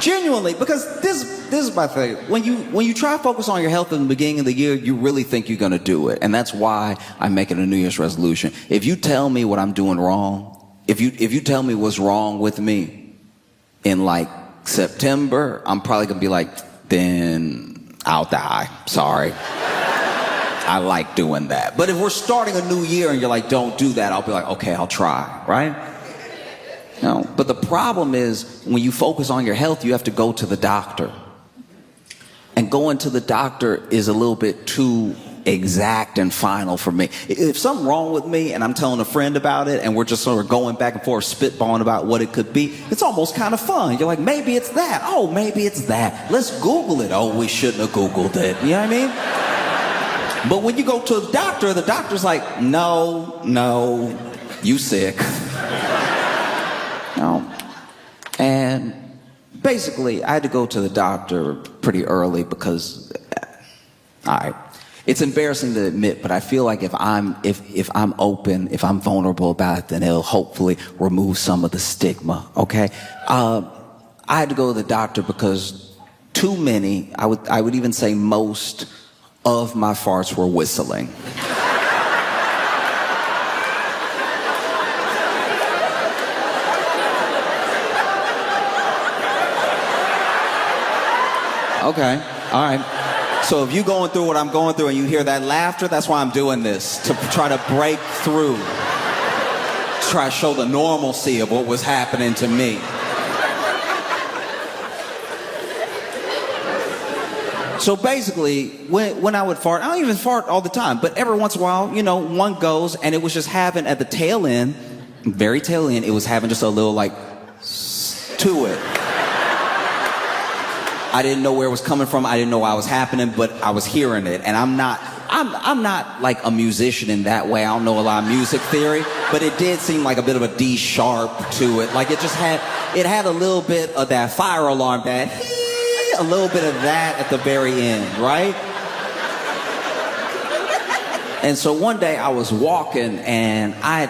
Genuinely, because this is my thing. When you try to focus on your health in the beginning of the year, you really think you're going to do it. And that's why I make it a New Year's resolution. If you tell me what I'm doing wrong, if you tell me what's wrong with me in like September, I'm probably going to be like, then I'll die. Sorry. I like doing that. But if we're starting a new year and you're like, don't do that, I'll be like, okay, I'll try, right? No, but the problem is when you focus on your health, you have to go to the doctor. And going to the doctor is a little bit too exact and final for me. If something's wrong with me and I'm telling a friend about it and we're just sort of going back and forth, spitballing about what it could be, it's almost kind of fun. You're like, maybe it's that. Oh, maybe it's that. Let's Google it. Oh, we shouldn't have Googled it. You know what I mean? But when you go to the doctor's like, no, you sick. No. And basically, I had to go to the doctor pretty early because, all right, it's embarrassing to admit, but I feel like if I'm open, if I'm vulnerable about it, then it'll hopefully remove some of the stigma, okay? I had to go to the doctor because too many, I would even say most of my farts were whistling. Okay, all right. So if you're going through what I'm going through and you hear that laughter, that's why I'm doing this, to try to break through, try to show the normalcy of what was happening to me. So basically, when I would fart, I don't even fart all the time, but every once in a while, one goes, and it was just having at the tail end, very tail end, it was having just a little like to it. I didn't know where it was coming from. I didn't know why it was happening, but I was hearing it. And I'm not like a musician in that way. I don't know a lot of music theory, but it did seem like a bit of a D sharp to it. Like it had a little bit of that fire alarm, a little bit of that at the very end, right? And so one day I was walking and I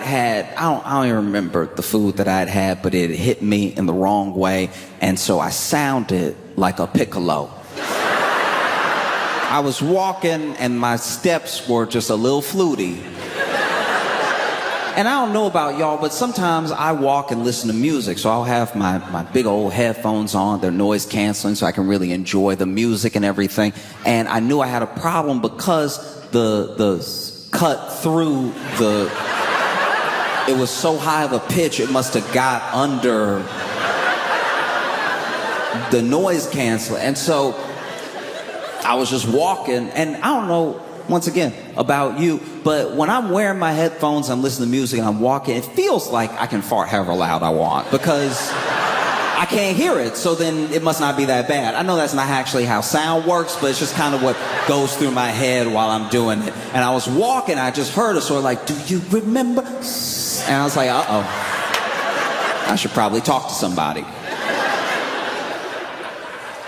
don't even remember the food that I had, but it hit me in the wrong way. And so I sounded like a piccolo. I was walking and my steps were just a little fluty. And I don't know about y'all, but sometimes I walk and listen to music. So I'll have my big old headphones on, they're noise canceling so I can really enjoy the music and everything. And I knew I had a problem because the cut through it was so high of a pitch, it must have got under the noise canceler. And so I was just walking, and I don't know, once again, about you, but when I'm wearing my headphones, I'm listening to music, and I'm walking, it feels like I can fart however loud I want, because I can't hear it, so then it must not be that bad. I know that's not actually how sound works, but it's just kind of what goes through my head while I'm doing it. And I was walking, I just heard it, sort of like, do you remember? And I was like, uh-oh, I should probably talk to somebody.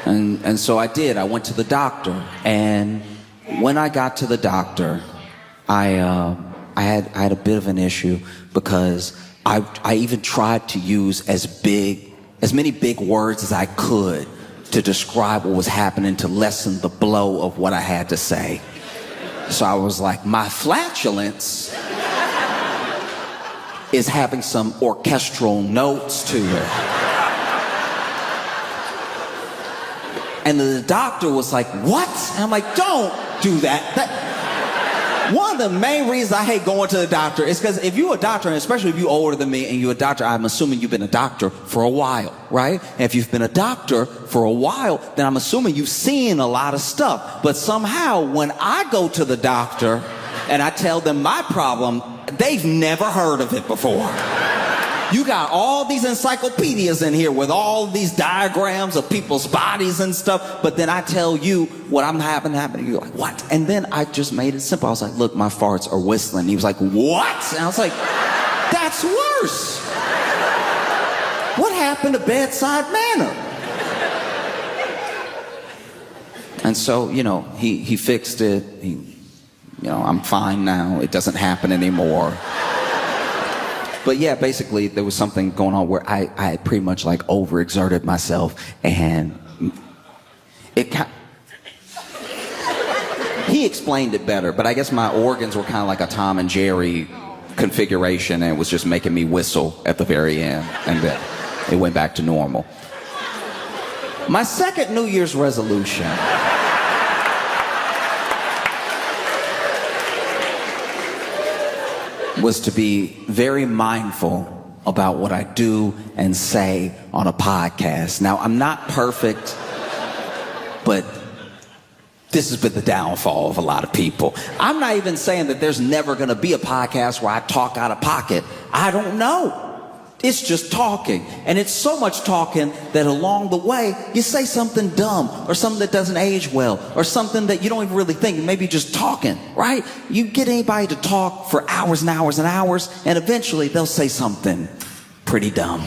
And so I did. I went to the doctor, and when I got to the doctor, I had a bit of an issue because I even tried to use as many big words as I could to describe what was happening to lessen the blow of what I had to say. So I was like, my flatulence is having some orchestral notes to it. And the doctor was like, what? And I'm like, don't do that. One of the main reasons I hate going to the doctor is because if you're a doctor, and especially if you're older than me and you're a doctor, I'm assuming you've been a doctor for a while, right? And if you've been a doctor for a while, then I'm assuming you've seen a lot of stuff. But somehow when I go to the doctor and I tell them my problem, they've never heard of it before. You got all these encyclopedias in here with all these diagrams of people's bodies and stuff, but then I tell you what I'm happening. You're like, what? And then I just made it simple. I was like, look, my farts are whistling. He was like, what? And I was like, that's worse. What happened to bedside manner? And so, he fixed it. I'm fine now. It doesn't happen anymore. But yeah, basically there was something going on where I had pretty much like overexerted myself, and he explained it better, but I guess my organs were kind of like a Tom and Jerry configuration, and it was just making me whistle at the very end, and then it went back to normal. My second New Year's resolution was to be very mindful about what I do and say on a podcast. Now, I'm not perfect, but this has been the downfall of a lot of people. I'm not even saying that there's never going to be a podcast where I talk out of pocket. I don't know. It's just talking. And it's so much talking that along the way, you say something dumb or something that doesn't age well or something that you don't even really think. Maybe just talking, right? You get anybody to talk for hours and hours and hours, and eventually they'll say something pretty dumb.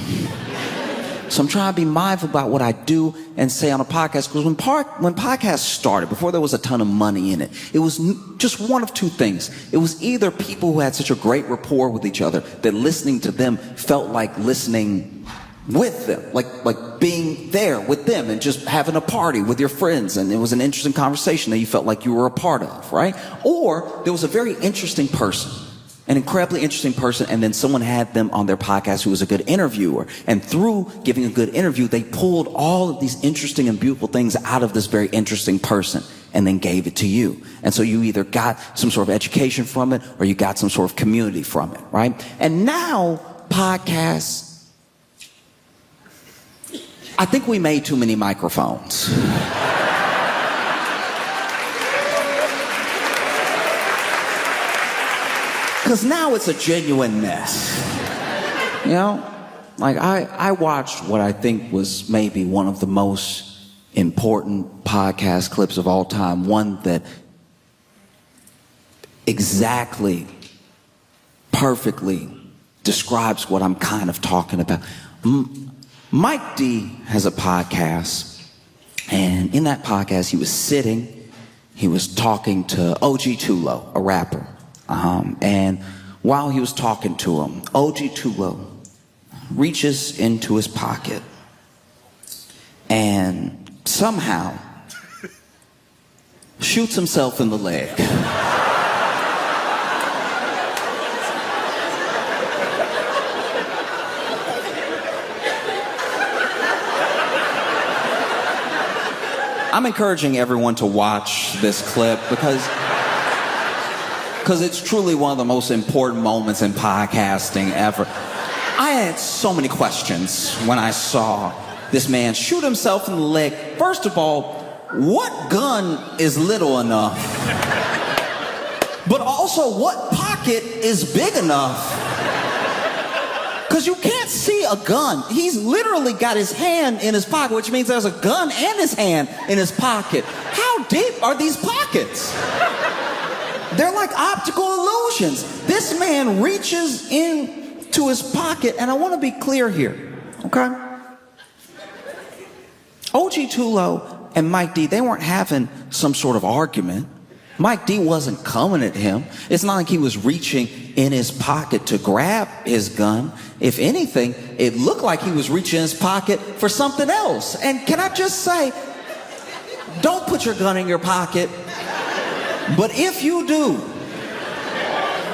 So I'm trying to be mindful about what I do and say on a podcast, because when podcasts started, before there was a ton of money in it, it was just one of two things. It was either people who had such a great rapport with each other that listening to them felt like listening with them, like being there with them and just having a party with your friends, and it was an interesting conversation that you felt like you were a part of, right? Or there was a very interesting person, an incredibly interesting person, and then someone had them on their podcast who was a good interviewer. And through giving a good interview, they pulled all of these interesting and beautiful things out of this very interesting person and then gave it to you. And so you either got some sort of education from it or you got some sort of community from it, right? And now, podcasts, I think we made too many microphones. Because now it's a genuine mess. You know? Like, I watched what I think was maybe one of the most important podcast clips of all time. One that exactly, perfectly describes what I'm kind of talking about. Mike D has a podcast, and in that podcast he was talking to OG Tulo, a rapper. And while he was talking to him, OG Tulo reaches into his pocket and somehow shoots himself in the leg. I'm encouraging everyone to watch this clip because it's truly one of the most important moments in podcasting ever. I had so many questions when I saw this man shoot himself in the leg. First of all, what gun is little enough? But also, what pocket is big enough? Because you can't see a gun. He's literally got his hand in his pocket, which means there's a gun and his hand in his pocket. How deep are these pockets? They're like optical illusions. This man reaches into his pocket, and I want to be clear here, okay? OG Tulo and Mike D, they weren't having some sort of argument. Mike D wasn't coming at him. It's not like he was reaching in his pocket to grab his gun. If anything, it looked like he was reaching in his pocket for something else. And can I just say, don't put your gun in your pocket. But if you do,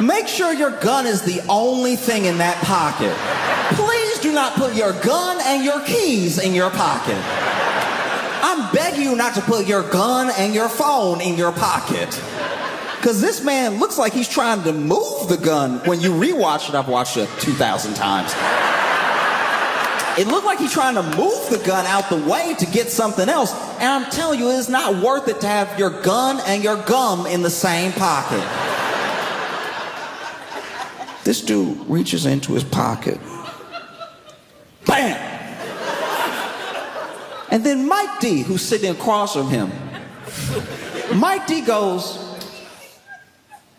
make sure your gun is the only thing in that pocket. Please do not put your gun and your keys in your pocket. I'm begging you not to put your gun and your phone in your pocket. Because this man looks like he's trying to move the gun. When you rewatch it, I've watched it 2,000 times. It looked like he's trying to move the gun out the way to get something else. And I'm telling you, it's not worth it to have your gun and your gum in the same pocket. This dude reaches into his pocket. Bam! And then Mike D, who's sitting across from him, Mike D goes,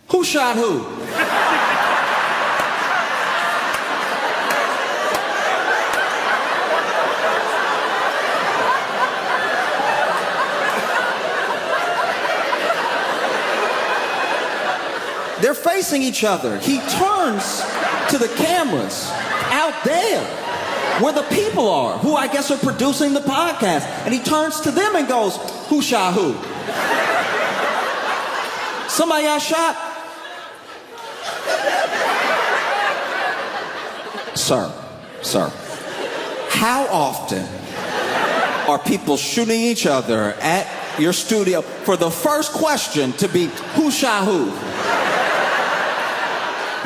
"Who shot who?" They're facing each other. He turns to the cameras out there where the people are, who I guess are producing the podcast. And he turns to them and goes, who shot who? Somebody got shot? Sir, how often are people shooting each other at your studio for the first question to be, who shot who?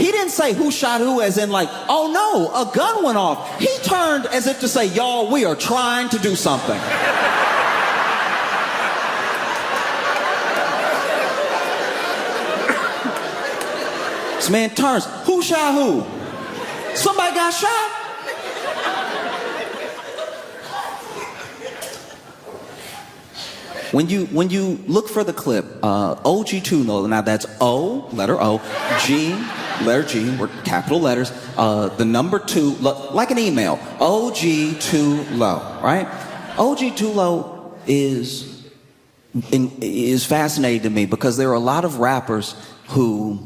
He didn't say who shot who as in like, oh no, a gun went off. He turned as if to say, y'all, we are trying to do something. This man turns, who shot who? Somebody got shot? When you look for the clip, OG2, now that's O, letter O, G, letter G, we're capital letters, the number 2, like an email, OG2 low, right? OG2 low is fascinating to me because there are a lot of rappers who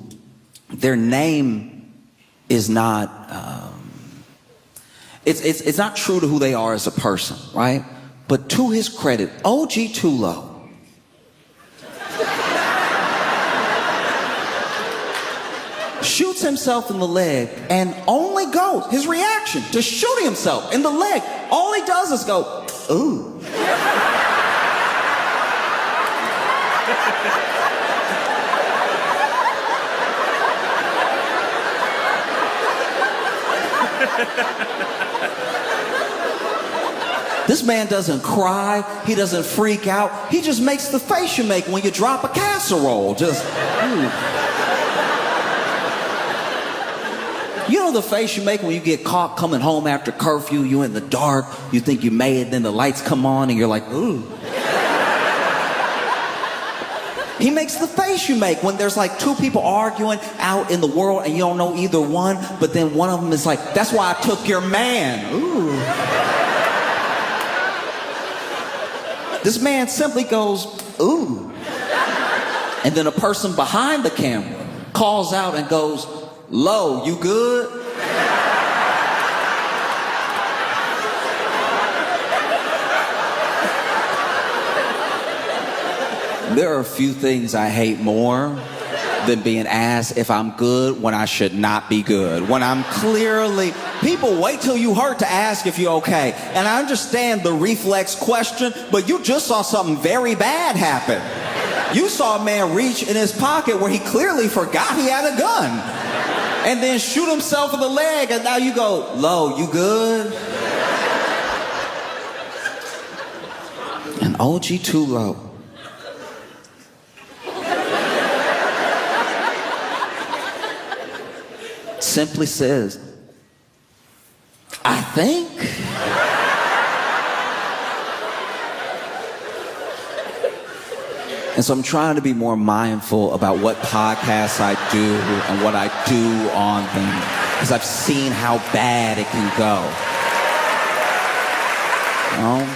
their name is not, it's not true to who they are as a person, right? But to his credit, OG Too Low shoots himself in the leg and only goes, his reaction to shooting himself in the leg, all he does is go, ooh. This man doesn't cry, he doesn't freak out, he just makes the face you make when you drop a casserole, just, You know the face you make when you get caught coming home after curfew, you in the dark, you think you made it, then the lights come on and you're like, ooh. He makes the face you make when there's like 2 people arguing out in the world and you don't know either one, but then one of them is like, that's why I took your man, ooh. This man simply goes, ooh. And then a person behind the camera calls out and goes, Lo, you good? There are a few things I hate more than being asked if I'm good when I should not be good. When I'm clearly, people wait till you hurt to ask if you're okay. And I understand the reflex question, but you just saw something very bad happen. You saw a man reach in his pocket where he clearly forgot he had a gun. And then shoot himself in the leg, and now you go, Lo, you good? And OG Too Low simply says, I think. And so I'm trying to be more mindful about what podcasts I do and what I do on them, because I've seen how bad it can go. You know?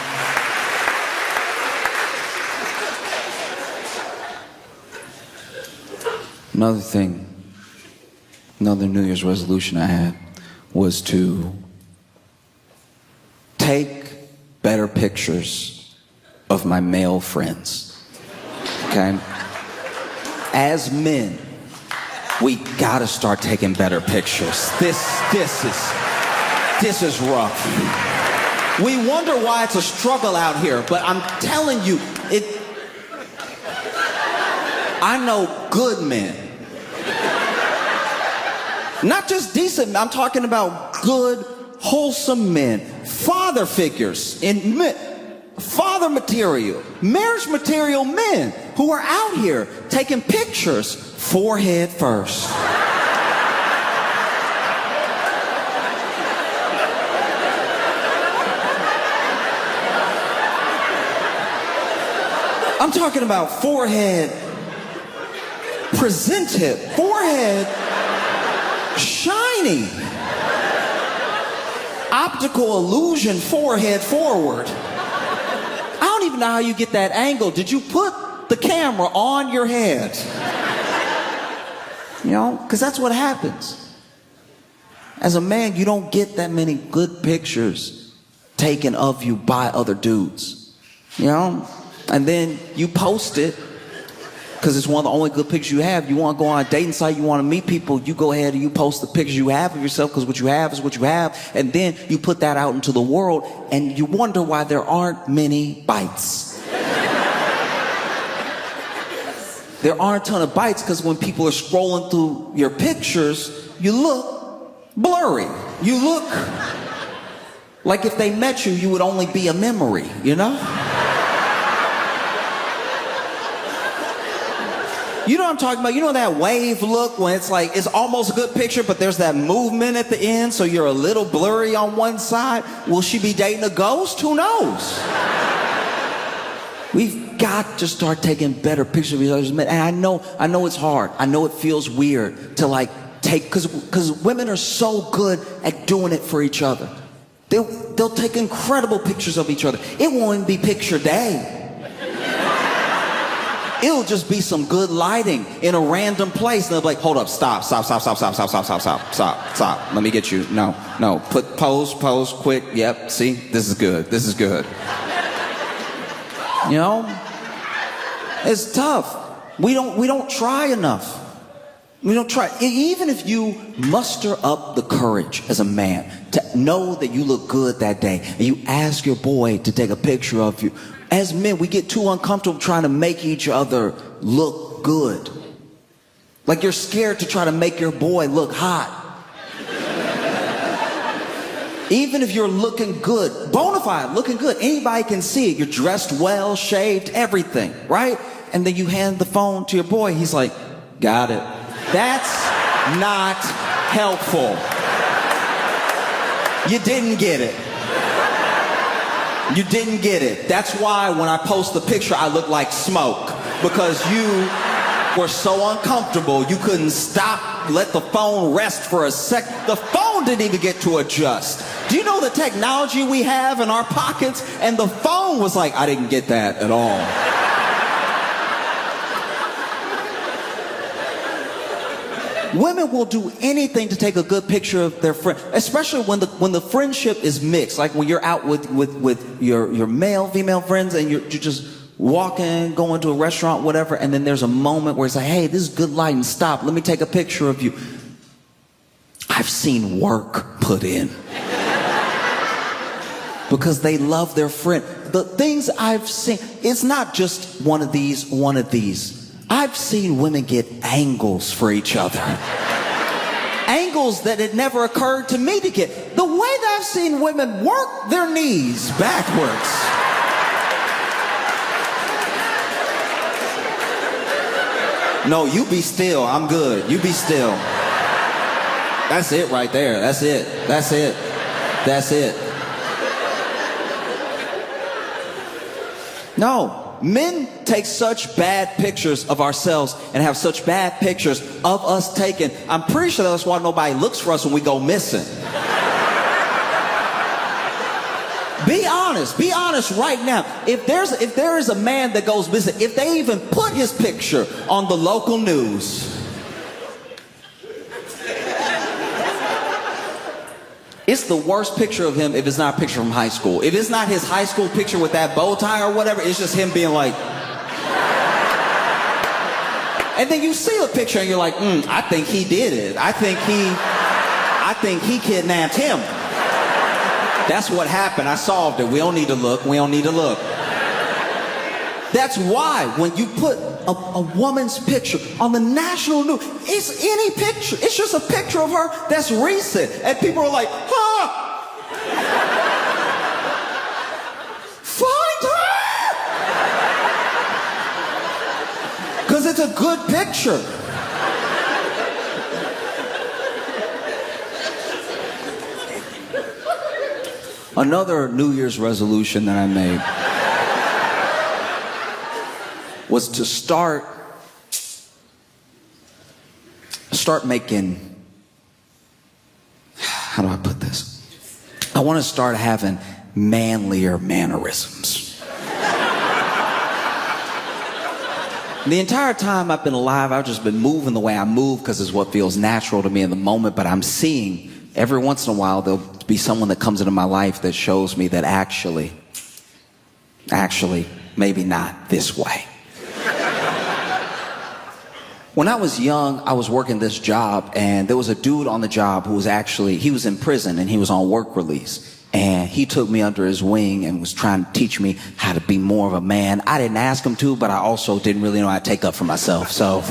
Another New Year's resolution I had was to take better pictures of my male friends. Okay? As men, we gotta start taking better pictures. This is rough. We wonder why it's a struggle out here, but I'm telling you, I know good men. Not just decent, I'm talking about good, wholesome men. Father figures in father material, marriage material men who are out here taking pictures forehead first. I'm talking about forehead presented, forehead shiny, optical illusion, forehead forward. I don't even know how you get that angle. Did you put the camera on your head? You know, because that's what happens. As a man, you don't get that many good pictures taken of you by other dudes. You know? And then you post it because it's one of the only good pictures you have. You want to go on a dating site, you want to meet people, you go ahead and you post the pictures you have of yourself because what you have is what you have. And then you put that out into the world and you wonder why there aren't many bites. There aren't a ton of bites because when people are scrolling through your pictures, you look blurry. You look like if they met you, you would only be a memory, you know? You know what I'm talking about? You know that wave look when it's like, it's almost a good picture, but there's that movement at the end, so you're a little blurry on one side. Will she be dating a ghost? Who knows? We've got to start taking better pictures of each other's men. And I know it's hard. I know it feels weird to like take, because women are so good at doing it for each other. They'll take incredible pictures of each other. It won't even be picture day. It'll just be some good lighting in a random place. And they'll be like, hold up, stop. Let me get you. No. Pose, quick. Yep, see, this is good. You know? It's tough. We don't try enough. We don't try. Even if you muster up the courage as a man to know that you look good that day and you ask your boy to take a picture of you, as men, we get too uncomfortable trying to make each other look good. Like you're scared to try to make your boy look hot. Even if you're looking good, bona fide, looking good, anybody can see it. You're dressed well, shaved, everything, right? And then you hand the phone to your boy. He's like, got it. That's not helpful. You didn't get it. You didn't get it. That's why when I post the picture, I look like smoke. Because you were so uncomfortable, you couldn't stop, let the phone rest for a sec. The phone didn't even get to adjust. Do you know the technology we have in our pockets? And the phone was like, I didn't get that at all. Women will do anything to take a good picture of their friend, especially when the friendship is mixed. Like when you're out with your male, female friends and you're just walking, going to a restaurant, whatever, and then there's a moment where it's like, hey, this is good lighting, stop, let me take a picture of you. I've seen work put in. Because they love their friend. The things I've seen, it's not just one of these. I've seen women get angles for each other. Angles that had never occurred to me to get. The way that I've seen women work their knees backwards. No, you be still. I'm good. You be still. That's it right there. That's it. No, men take such bad pictures of ourselves and have such bad pictures of us taken. I'm pretty sure that's why nobody looks for us when we go missing. Be honest right now. If there is a man that goes missing, if they even put his picture on the local news, it's the worst picture of him if it's not a picture from high school. If it's not his high school picture with that bow tie or whatever, it's just him being like... And then you see the picture and you're like, I think he did it. I think he kidnapped him. That's what happened. I solved it. We don't need to look. That's why when you put a woman's picture on the national news, it's any picture. It's just a picture of her that's recent. And people are like, find her! Because it's a good picture. Another New Year's resolution that I made was to start making, how do I put this? I want to start having manlier mannerisms. The entire time I've been alive, I've just been moving the way I move because it's what feels natural to me in the moment. But I'm seeing every once in a while there'll be someone that comes into my life that shows me that actually, maybe not this way. When I was young, I was working this job, and there was a dude on the job who was he was in prison and he was on work release. And he took me under his wing and was trying to teach me how to be more of a man. I didn't ask him to, but I also didn't really know how to take up for myself. So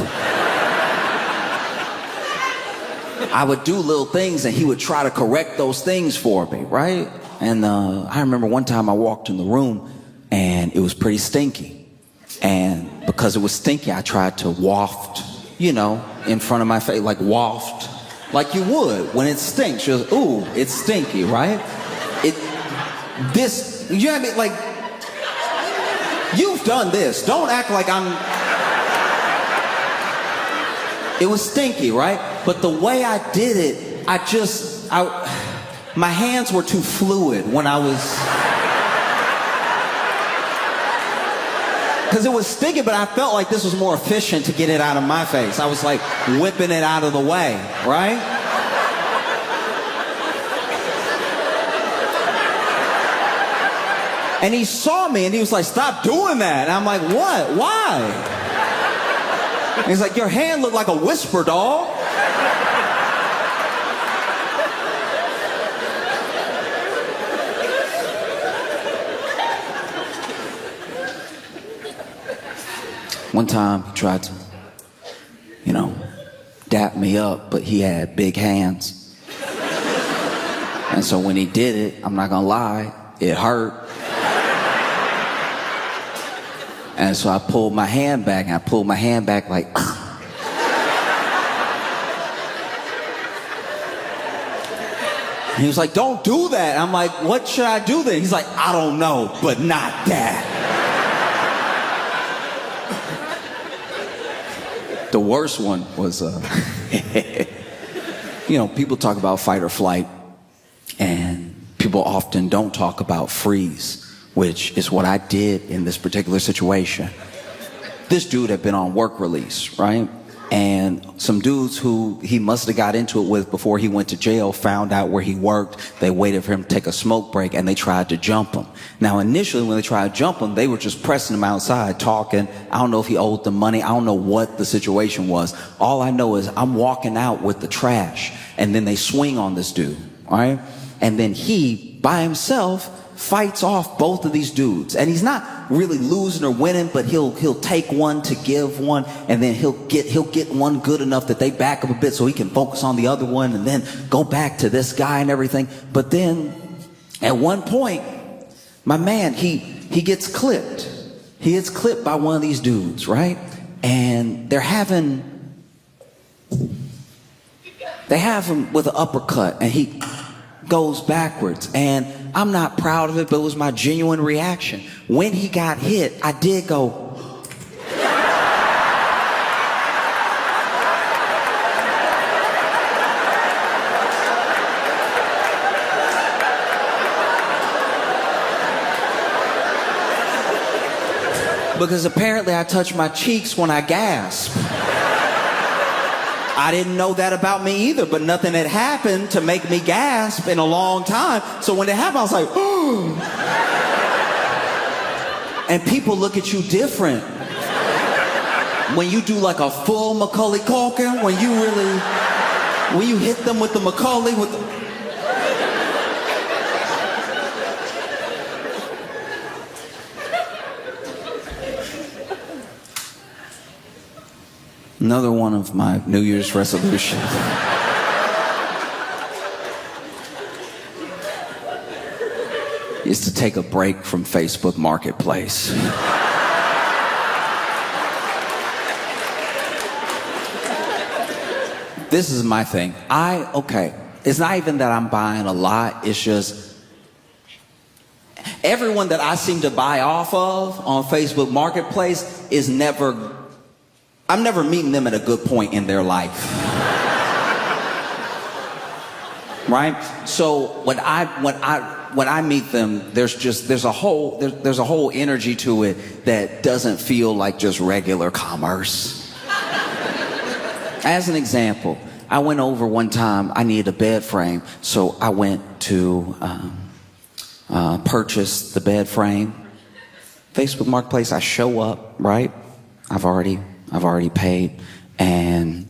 I would do little things and he would try to correct those things for me, right? And I remember one time I walked in the room and it was pretty stinky. And because it was stinky, I tried to waft, in front of my face, like waft, like you would when it stinks. You're like, ooh, it's stinky, right? You know what I mean? Like, you've done this. Don't act like it was stinky, right? But the way I did it, my hands were too fluid when I was, because it was stinky, but I felt like this was more efficient to get it out of my face. I was like whipping it out of the way, right? And he saw me and he was like, stop doing that. And I'm like, what? Why? And he's like, your hand looked like a whisper, dog. One time he tried to, dap me up, but he had big hands. And so when he did it, I'm not gonna lie, it hurt. And so I pulled my hand back, and I pulled my hand back like, and he was like, don't do that. I'm like, what should I do then? He's like, I don't know, but not that. The worst one was, people talk about fight or flight, and people often don't talk about freeze, which is what I did in this particular situation. This dude had been on work release, right? And some dudes who he must have got into it with before he went to jail found out where he worked. They waited for him to take a smoke break and they tried to jump him. Now, initially when they tried to jump him, they were just pressing him outside, talking. I don't know if he owed them money. I don't know what the situation was. All I know is I'm walking out with the trash, and then they swing on this dude, all right? And then he, by himself, fights off both of these dudes, and he's not really losing or winning, but he'll take one to give one, and then he'll get one good enough that they back up a bit so he can focus on the other one, and then go back to this guy and everything. But then at one point, my man, he gets clipped. He gets clipped by one of these dudes, right? And they have him with an uppercut, and he goes backwards, and I'm not proud of it, but it was my genuine reaction. When he got hit, I did go. Because apparently I touch my cheeks when I gasp. I didn't know that about me either, but nothing had happened to make me gasp in a long time. So when it happened, I was like, oh. And people look at you different. When you do like a full Macaulay Culkin, when you hit them with the Macaulay, with the... Another one of my New Year's resolutions is to take a break from Facebook Marketplace. This is my thing. It's not even that I'm buying a lot, it's just everyone that I seem to buy off of on Facebook Marketplace is I'm never meeting them at a good point in their life. right? So when I meet them, there's a whole energy to it that doesn't feel like just regular commerce. As an example, I went over one time, I needed a bed frame, so I went to purchase the bed frame. Facebook Marketplace, I show up, right? I've already paid, and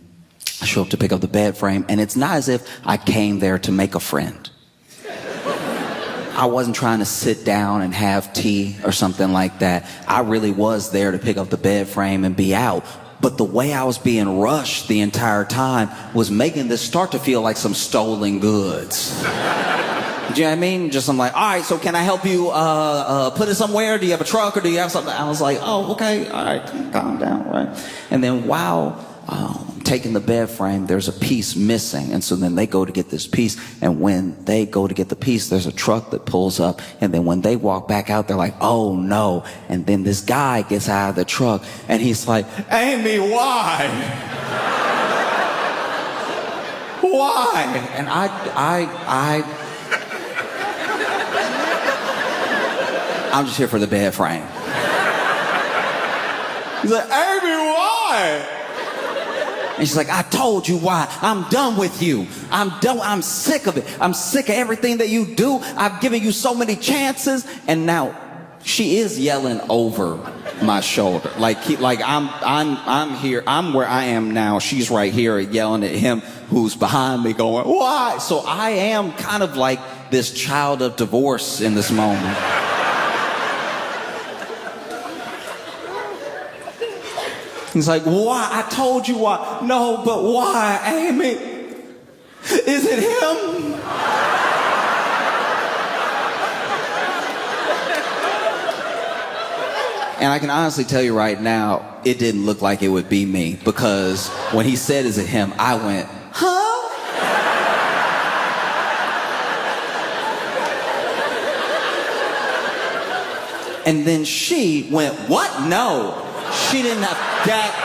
I show up to pick up the bed frame, and it's not as if I came there to make a friend. I wasn't trying to sit down and have tea or something like that. I really was there to pick up the bed frame and be out. But the way I was being rushed the entire time was making this start to feel like some stolen goods. Do you know what I mean? Just I'm like, all right, so can I help you put it somewhere? Do you have a truck or do you have something? I was like, oh, okay, all right, calm down, right? And then while taking the bed frame, there's a piece missing. And so then they go to get this piece. And when they go to get the piece, there's a truck that pulls up. And then when they walk back out, they're like, oh no. And then this guy gets out of the truck and he's like, Amy, why? Why? And I'm just here for the bed frame. He's like, Amy, why? And she's like, I told you why. I'm done with you. I'm done. I'm sick of it. I'm sick of everything that you do. I've given you so many chances. And now she is yelling over my shoulder. Like I'm here. I'm where I am now. She's right here yelling at him who's behind me going, why? So I am kind of like this child of divorce in this moment. He's like, why? I told you why. No, but why, Amy? Is it him? And I can honestly tell you right now, it didn't look like it would be me, because when he said, is it him? I went, huh? And then she went, what? No. She didn't have that.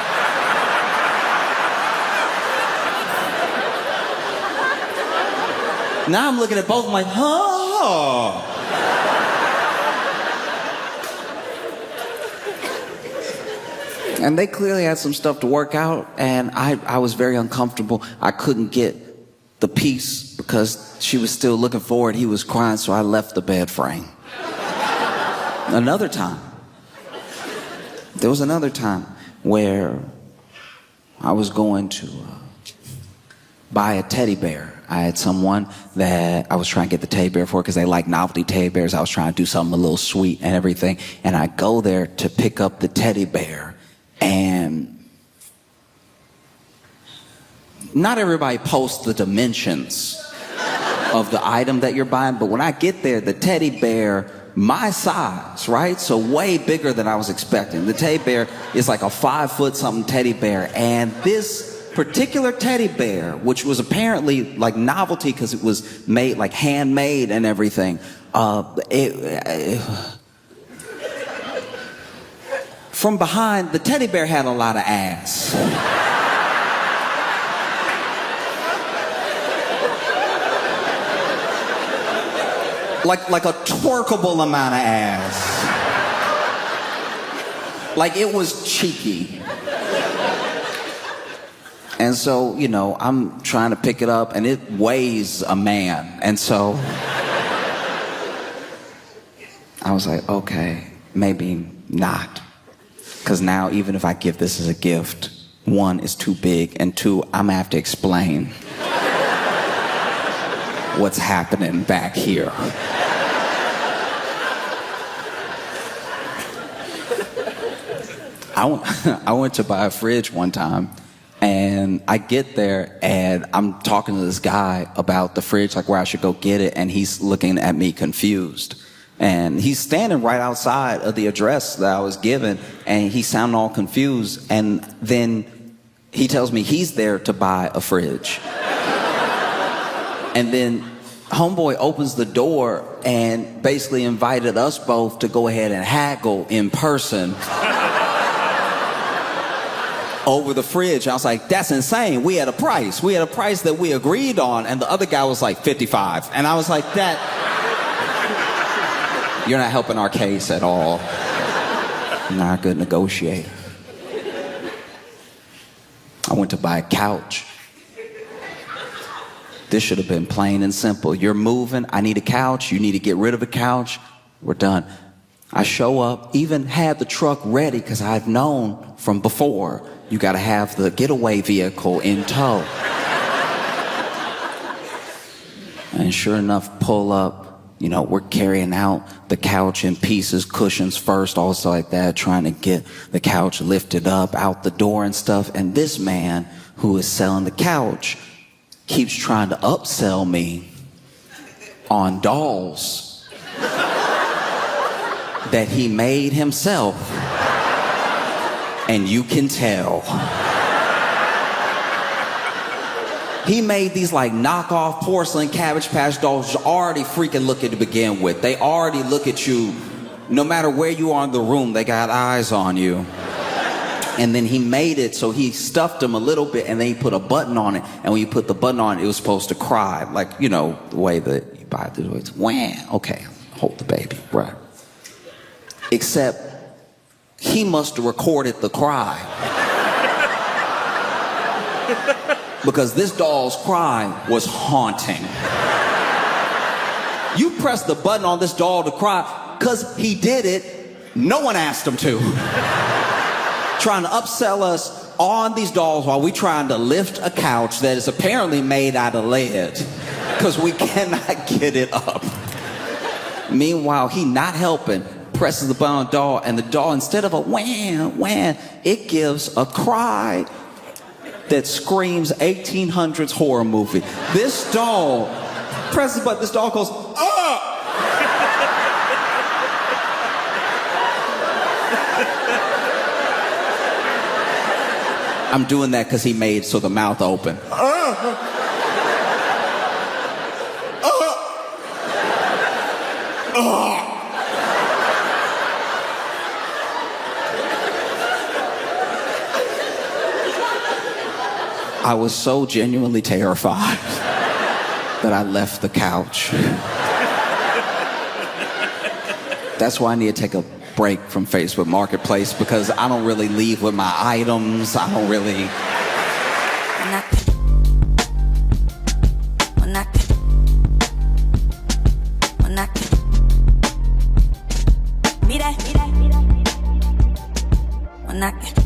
Now I'm looking at both of them like, huh? And they clearly had some stuff to work out, and I was very uncomfortable. I couldn't get the piece because she was still looking for it. He was crying, so I left the bed frame. Another time. There was another time where I was going to buy a teddy bear. I had someone that I was trying to get the teddy bear for because they like novelty teddy bears. I was trying to do something a little sweet and everything. And I go there to pick up the teddy bear. And not everybody posts the dimensions of the item that you're buying. But when I get there, the teddy bear, my size, right? So way bigger than I was expecting. The teddy bear is like a 5 foot something teddy bear. And this particular teddy bear, which was apparently like novelty because it was made like handmade and everything, from behind, the teddy bear had a lot of ass. Like a twerkable amount of ass. Like it was cheeky. And so, you know, I'm trying to pick it up and it weighs a man. And so I was like, okay, maybe not. Because now even if I give this as a gift, one, it's too big, and two, I'm gonna have to explain what's happening back here. I went to buy a fridge one time, and I get there and I'm talking to this guy about the fridge, like where I should go get it, and he's looking at me confused. And he's standing right outside of the address that I was given, and he sounded all confused. And then he tells me he's there to buy a fridge. And then homeboy opens the door and basically invited us both to go ahead and haggle in person over the fridge. I was like, that's insane. We had a price. We had a price that we agreed on, and the other guy was like 55. And I was like, that... You're not helping our case at all. You're not a good negotiator. I went to buy a couch. This should have been plain and simple. You're moving, I need a couch, you need to get rid of a couch, we're done. I show up, even had the truck ready because I've known from before, you gotta have the getaway vehicle in tow. And sure enough, pull up, you know, we're carrying out the couch in pieces, cushions first, also like that, trying to get the couch lifted up out the door and stuff. And this man who is selling the couch keeps trying to upsell me on dolls that he made himself. And you can tell. He made these like knockoff porcelain Cabbage Patch dolls already freaking looking to begin with. They already look at you, no matter where you are in the room, they got eyes on you. And then he made it so he stuffed them a little bit and then he put a button on it. And when you put the button on it, it was supposed to cry. Like, you know, the way that you buy it, the way it's wham. Okay, hold the baby, right. Except he must have recorded the cry. Because this doll's cry was haunting. You press the button on this doll to cry because he did it. No one asked him to. Trying to upsell us on these dolls while we trying to lift a couch that is apparently made out of lead because we cannot get it up. Meanwhile, he not helping, presses the button on the doll, and the doll, instead of a wham, wham, it gives a cry that screams 1800s horror movie. This doll presses the button, this doll goes, ah! I'm doing that because he made so the mouth open. I was so genuinely terrified that I left the couch. That's why I need to take a break from Facebook Marketplace because I don't really leave with my items. I don't really... When I